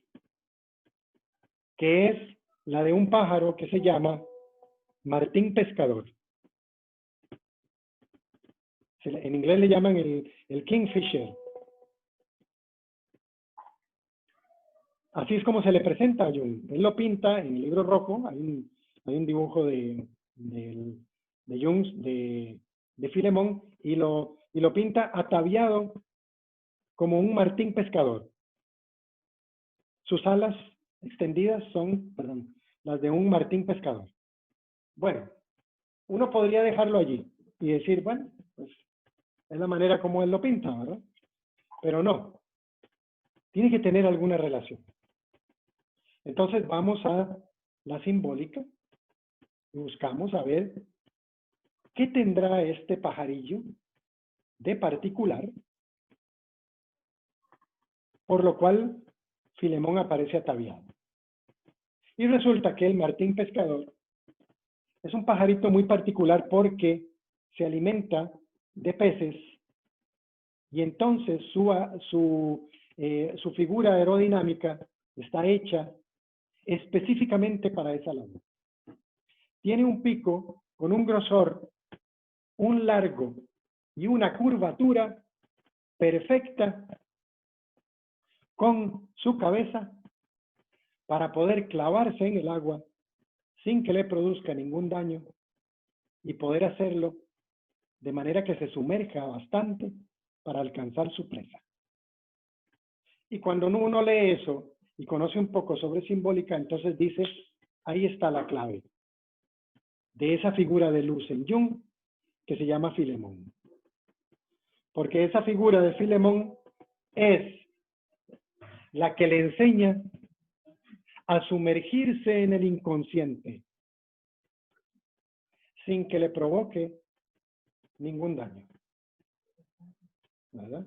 que es la de un pájaro que se llama martín pescador. En inglés le llaman el kingfisher. Así es como se le presenta a Jung. Él lo pinta en el libro rojo, hay un dibujo de Jung, de Filemón, y lo pinta ataviado como un martín pescador. Sus alas extendidas son, perdón, las de un martín pescador. Bueno, uno podría dejarlo allí y decir, bueno, pues es la manera como él lo pinta, ¿verdad? Pero no, tiene que tener alguna relación. Entonces vamos a la simbólica y buscamos a ver qué tendrá este pajarillo de particular, por lo cual Filemón aparece ataviado. Y resulta que el martín pescador es un pajarito muy particular porque se alimenta de peces y entonces su figura aerodinámica está hecha específicamente para esa labor. Tiene un pico con un grosor, un largo y una curvatura perfecta con su cabeza para poder clavarse en el agua sin que le produzca ningún daño y poder hacerlo de manera que se sumerja bastante para alcanzar su presa. Y cuando uno lee eso y conoce un poco sobre simbólica, entonces dice, ahí está la clave de esa figura de luz en Jung que se llama Filemón. Porque esa figura de Filemón es la que le enseña a sumergirse en el inconsciente sin que le provoque ningún daño. ¿Verdad?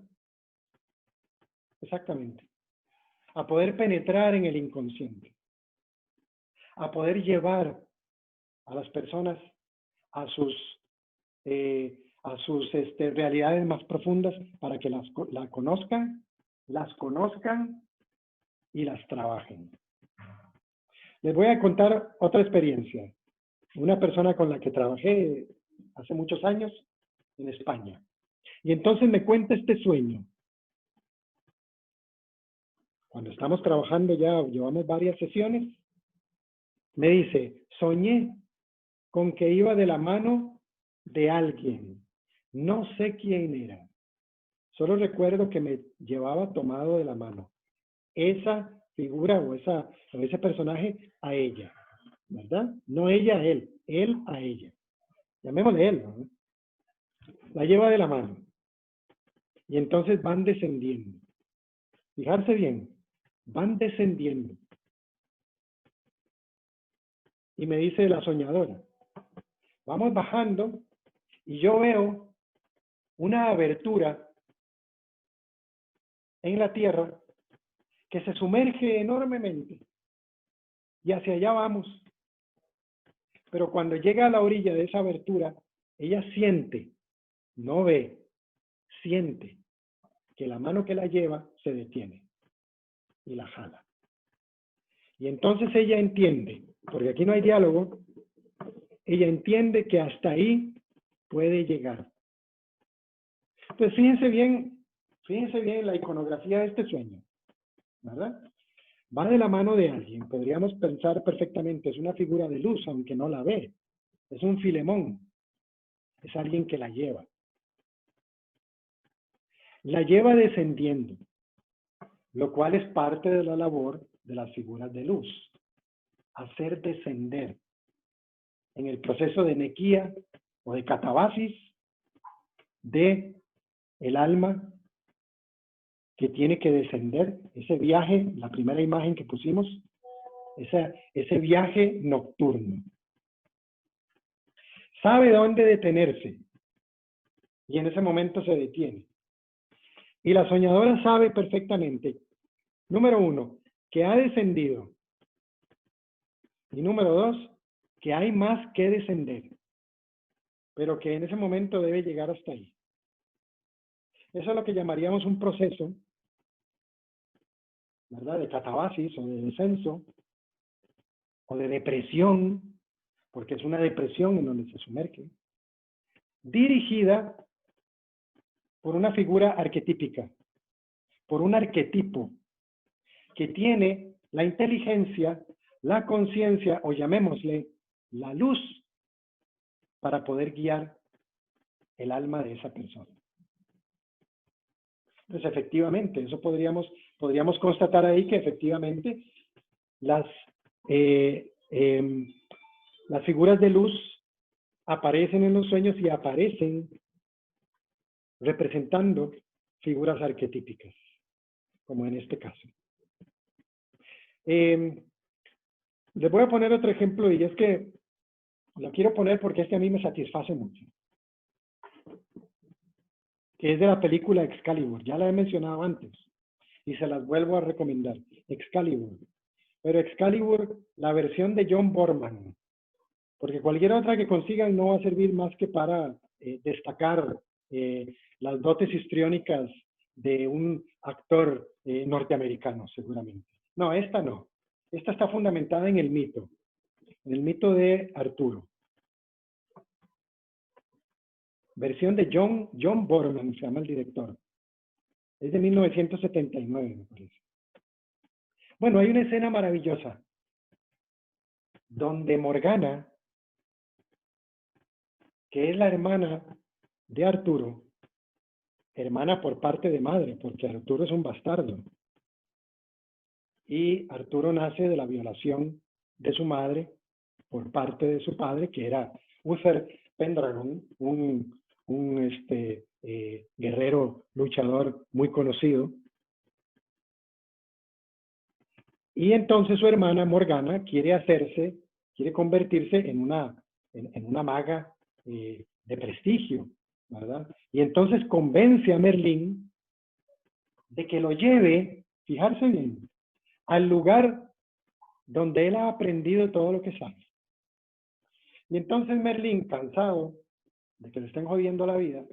Exactamente. A poder penetrar en el inconsciente. A poder llevar a las personas a sus realidades más profundas para que las conozcan y las trabajen. Les voy a contar otra experiencia. Una persona con la que trabajé hace muchos años en España. Y entonces me cuenta este sueño. Cuando estamos trabajando ya, llevamos varias sesiones, me dice, soñé con que iba de la mano de alguien. No sé quién era. Solo recuerdo que me llevaba tomado de la mano. Esa figura o ese personaje a ella, ¿verdad? No ella a él a ella. Llamémosle él, ¿no? La lleva de la mano. Y entonces van descendiendo. Fijarse bien, van descendiendo. Y me dice la soñadora, vamos bajando y yo veo una abertura en la tierra que se sumerge enormemente y hacia allá vamos. Pero cuando llega a la orilla de esa abertura, ella siente, no ve, siente que la mano que la lleva se detiene y la jala. Y entonces ella entiende, porque aquí no hay diálogo, ella entiende que hasta ahí puede llegar. Entonces fíjense bien la iconografía de este sueño, ¿verdad? Va de la mano de alguien, podríamos pensar perfectamente, es una figura de luz, aunque no la ve, es un Filemón, es alguien que la lleva. La lleva descendiendo, lo cual es parte de la labor de las figuras de luz, hacer descender en el proceso de nequía o de catabasis de el alma que tiene que descender, ese viaje, la primera imagen que pusimos, ese viaje nocturno. Sabe dónde detenerse y en ese momento se detiene. Y la soñadora sabe perfectamente, número 1, que ha descendido. Y número 2, que hay más que descender, pero que en ese momento debe llegar hasta ahí. Eso es lo que llamaríamos un proceso, ¿verdad?, de catabasis o de descenso, o de depresión, porque es una depresión en donde se sumerge, dirigida por una figura arquetípica, por un arquetipo que tiene la inteligencia, la conciencia, o llamémosle la luz, para poder guiar el alma de esa persona. Entonces, efectivamente, eso podríamos constatar ahí que efectivamente las figuras de luz aparecen en los sueños y aparecen representando figuras arquetípicas, como en este caso. Les voy a poner otro ejemplo, y es que lo quiero poner porque este a mí me satisface mucho, que es de la película Excalibur. Ya la he mencionado antes y se las vuelvo a recomendar. Excalibur. Pero Excalibur, la versión de John Boorman, porque cualquier otra que consigan no va a servir más que para destacar las dotes histriónicas de un actor norteamericano, seguramente. No, esta no. Esta está fundamentada en el mito de Arturo. Versión de John Boorman, se llama el director. Es de 1979, me parece. Bueno, hay una escena maravillosa donde Morgana, que es la hermana de Arturo, hermana por parte de madre, porque Arturo es un bastardo, y Arturo nace de la violación de su madre por parte de su padre, que era Uther Pendragon, un guerrero luchador muy conocido. Y entonces su hermana Morgana quiere convertirse en una maga de prestigio, ¿verdad? Y entonces convence a Merlín de que lo lleve, fijarse bien, al lugar donde él ha aprendido todo lo que sabe. Y entonces Merlín, cansado de que le estén jodiendo la vida,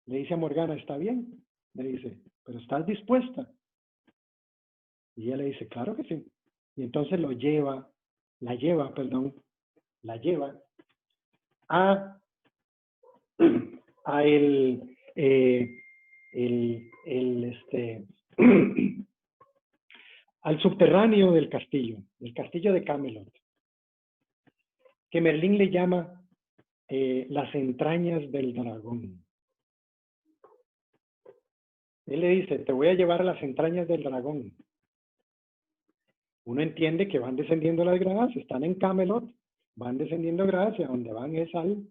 le dice a Morgana, ¿está bien? Le dice, ¿pero estás dispuesta? Y ella le dice, claro que sí. Y entonces la lleva a al subterráneo del castillo de Camelot, que Merlín le llama las entrañas del dragón. Él le dice, te voy a llevar a las entrañas del dragón. Uno entiende que van descendiendo las gradas, están en Camelot, van descendiendo gradas y a donde van es al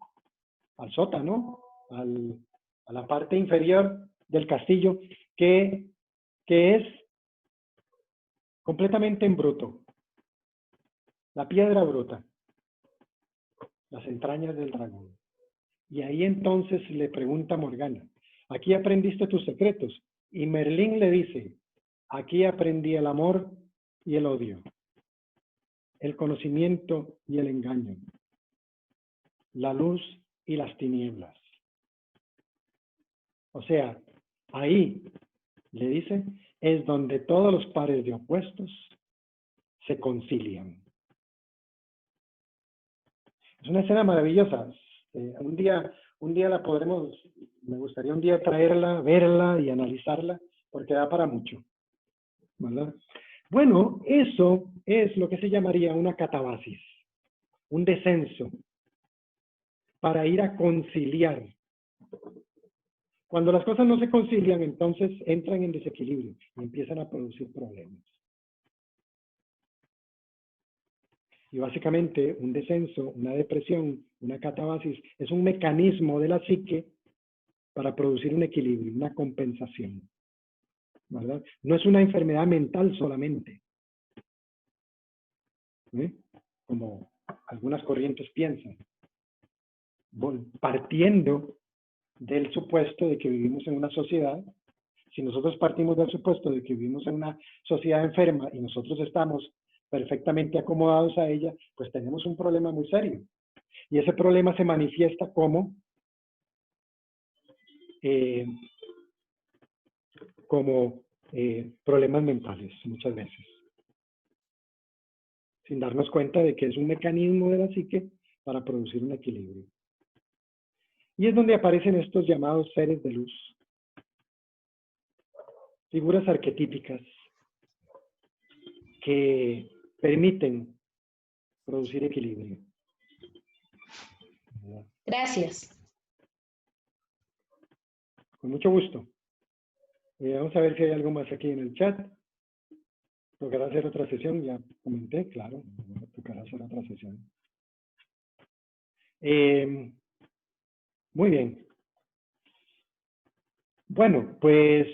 sótano, a la parte inferior del castillo, que es completamente en bruto. La piedra bruta, las entrañas del dragón. Y ahí entonces le pregunta a Morgana, aquí aprendiste tus secretos. Y Merlín le dice, aquí aprendí el amor y el odio, el conocimiento y el engaño, la luz y las tinieblas. O sea, ahí, le dice, es donde todos los pares de opuestos se concilian. Es una escena maravillosa. Un día la podremos, me gustaría un día traerla, verla y analizarla, porque da para mucho, ¿verdad? Bueno, eso es lo que se llamaría una catabasis, un descenso, para ir a conciliar. Cuando las cosas no se concilian, entonces entran en desequilibrio y empiezan a producir problemas. Y básicamente un descenso, una depresión, una catabasis, es un mecanismo de la psique para producir un equilibrio, una compensación, ¿verdad? No es una enfermedad mental solamente, como algunas corrientes piensan, partiendo del supuesto de que vivimos en una sociedad. Si nosotros partimos del supuesto de que vivimos en una sociedad enferma y nosotros estamos perfectamente acomodados a ella, pues tenemos un problema muy serio. Y ese problema se manifiesta como problemas mentales muchas veces. sin darnos cuenta de que es un mecanismo de la psique para producir un equilibrio. Y es donde aparecen estos llamados seres de luz, figuras arquetípicas que permiten producir equilibrio. Gracias. Con mucho gusto. Vamos a ver si hay algo más aquí en el chat. Tocará hacer otra sesión, ya comenté, claro, tocará hacer otra sesión. Muy bien. Bueno, pues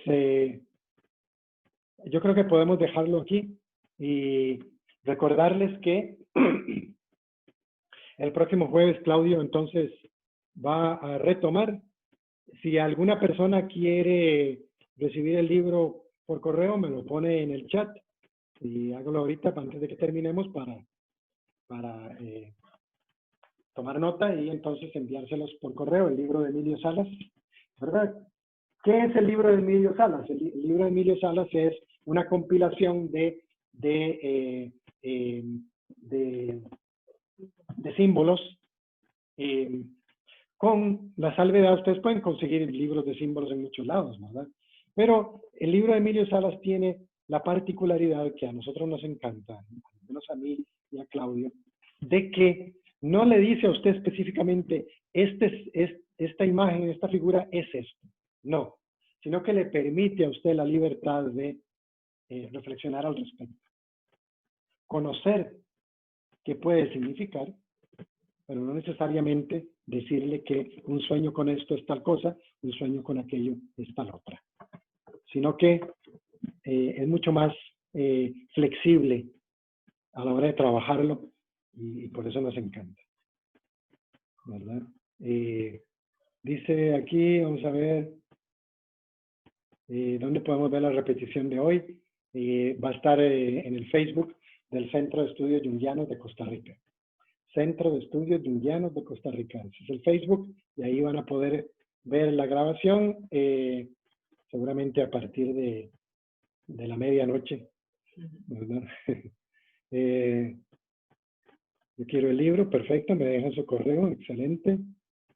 yo creo que podemos dejarlo aquí y recordarles que el próximo jueves Claudio entonces va a retomar. Si alguna persona quiere recibir el libro por correo, me lo pone en el chat y hágalo ahorita antes de que terminemos para tomar nota y entonces enviárselos por correo, el libro de Emilio Salas, ¿verdad? ¿Qué es el libro de Emilio Salas? El libro de Emilio Salas es una compilación de símbolos. Con la salvedad, ustedes pueden conseguir libros de símbolos en muchos lados, ¿verdad? Pero el libro de Emilio Salas tiene la particularidad que a nosotros nos encanta, al menos a mí y a Claudio, de que no le dice a usted específicamente, esta imagen, esta figura es esto. No, sino que le permite a usted la libertad de reflexionar al respecto. Conocer qué puede significar, pero no necesariamente decirle que un sueño con esto es tal cosa, un sueño con aquello es tal otra. Sino que es mucho más flexible a la hora de trabajarlo y por eso nos encanta, ¿verdad? Dice aquí, vamos a ver, ¿dónde podemos ver la repetición de hoy? Va a estar en el Facebook del Centro de Estudios Junguianos de Costa Rica. Centro de Estudios Junguianos de Costa Rica. Ese es el Facebook y ahí van a poder ver la grabación seguramente a partir de la medianoche, ¿verdad? Yo quiero el libro, perfecto, me dejan su correo, excelente.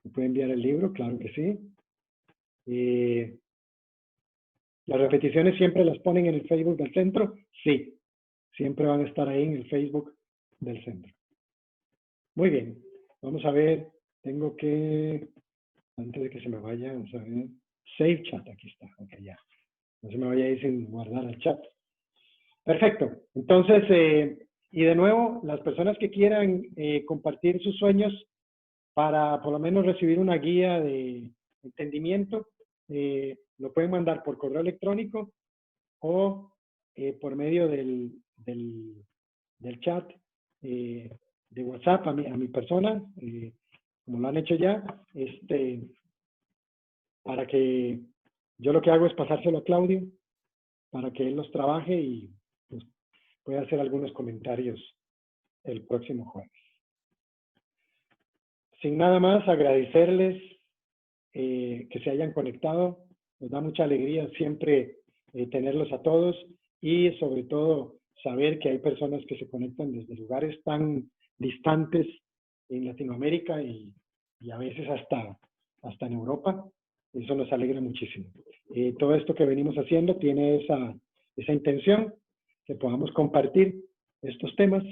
¿Me puede enviar el libro? Claro que sí. ¿Las repeticiones siempre las ponen en el Facebook del centro? Sí, siempre van a estar ahí en el Facebook del centro. Muy bien, vamos a ver, tengo que, antes de que se me vaya, vamos a ver, Save Chat, aquí está, ok, ya. No se me vaya a ir sin guardar el chat. Perfecto, entonces, y de nuevo, las personas que quieran compartir sus sueños para por lo menos recibir una guía de entendimiento, lo pueden mandar por correo electrónico o por medio del chat de WhatsApp a mi persona, como lo han hecho ya, para que yo lo que hago es pasárselo a Claudio para que él los trabaje y pues, pueda hacer algunos comentarios el próximo jueves. Sin nada más, agradecerles que se hayan conectado. Nos da mucha alegría siempre tenerlos a todos y sobre todo saber que hay personas que se conectan desde lugares tan distantes en Latinoamérica y a veces hasta en Europa. Eso nos alegra muchísimo. Todo esto que venimos haciendo tiene esa intención, que podamos compartir estos temas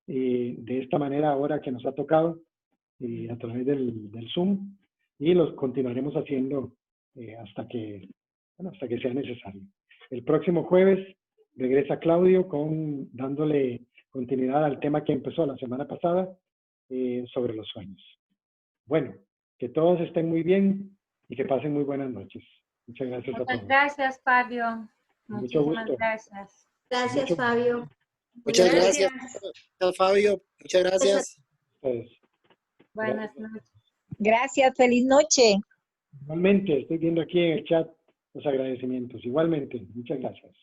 de esta manera ahora que nos ha tocado a través del Zoom y los continuaremos haciendo hasta que sea necesario. El próximo jueves regresa Claudio dándole continuidad al tema que empezó la semana pasada sobre los sueños. Bueno, que todos estén muy bien y que pasen muy buenas noches. Muchas gracias a todos. Muchas gracias, Fabio. Mucho Muchísimas gusto. gracias. Gracias, Fabio. Muchas gracias, Fabio. Muchas gracias. Pues, Buenas noches. Gracias, feliz noche. igualmente, estoy viendo aquí en el chat los agradecimientos. Igualmente, muchas gracias.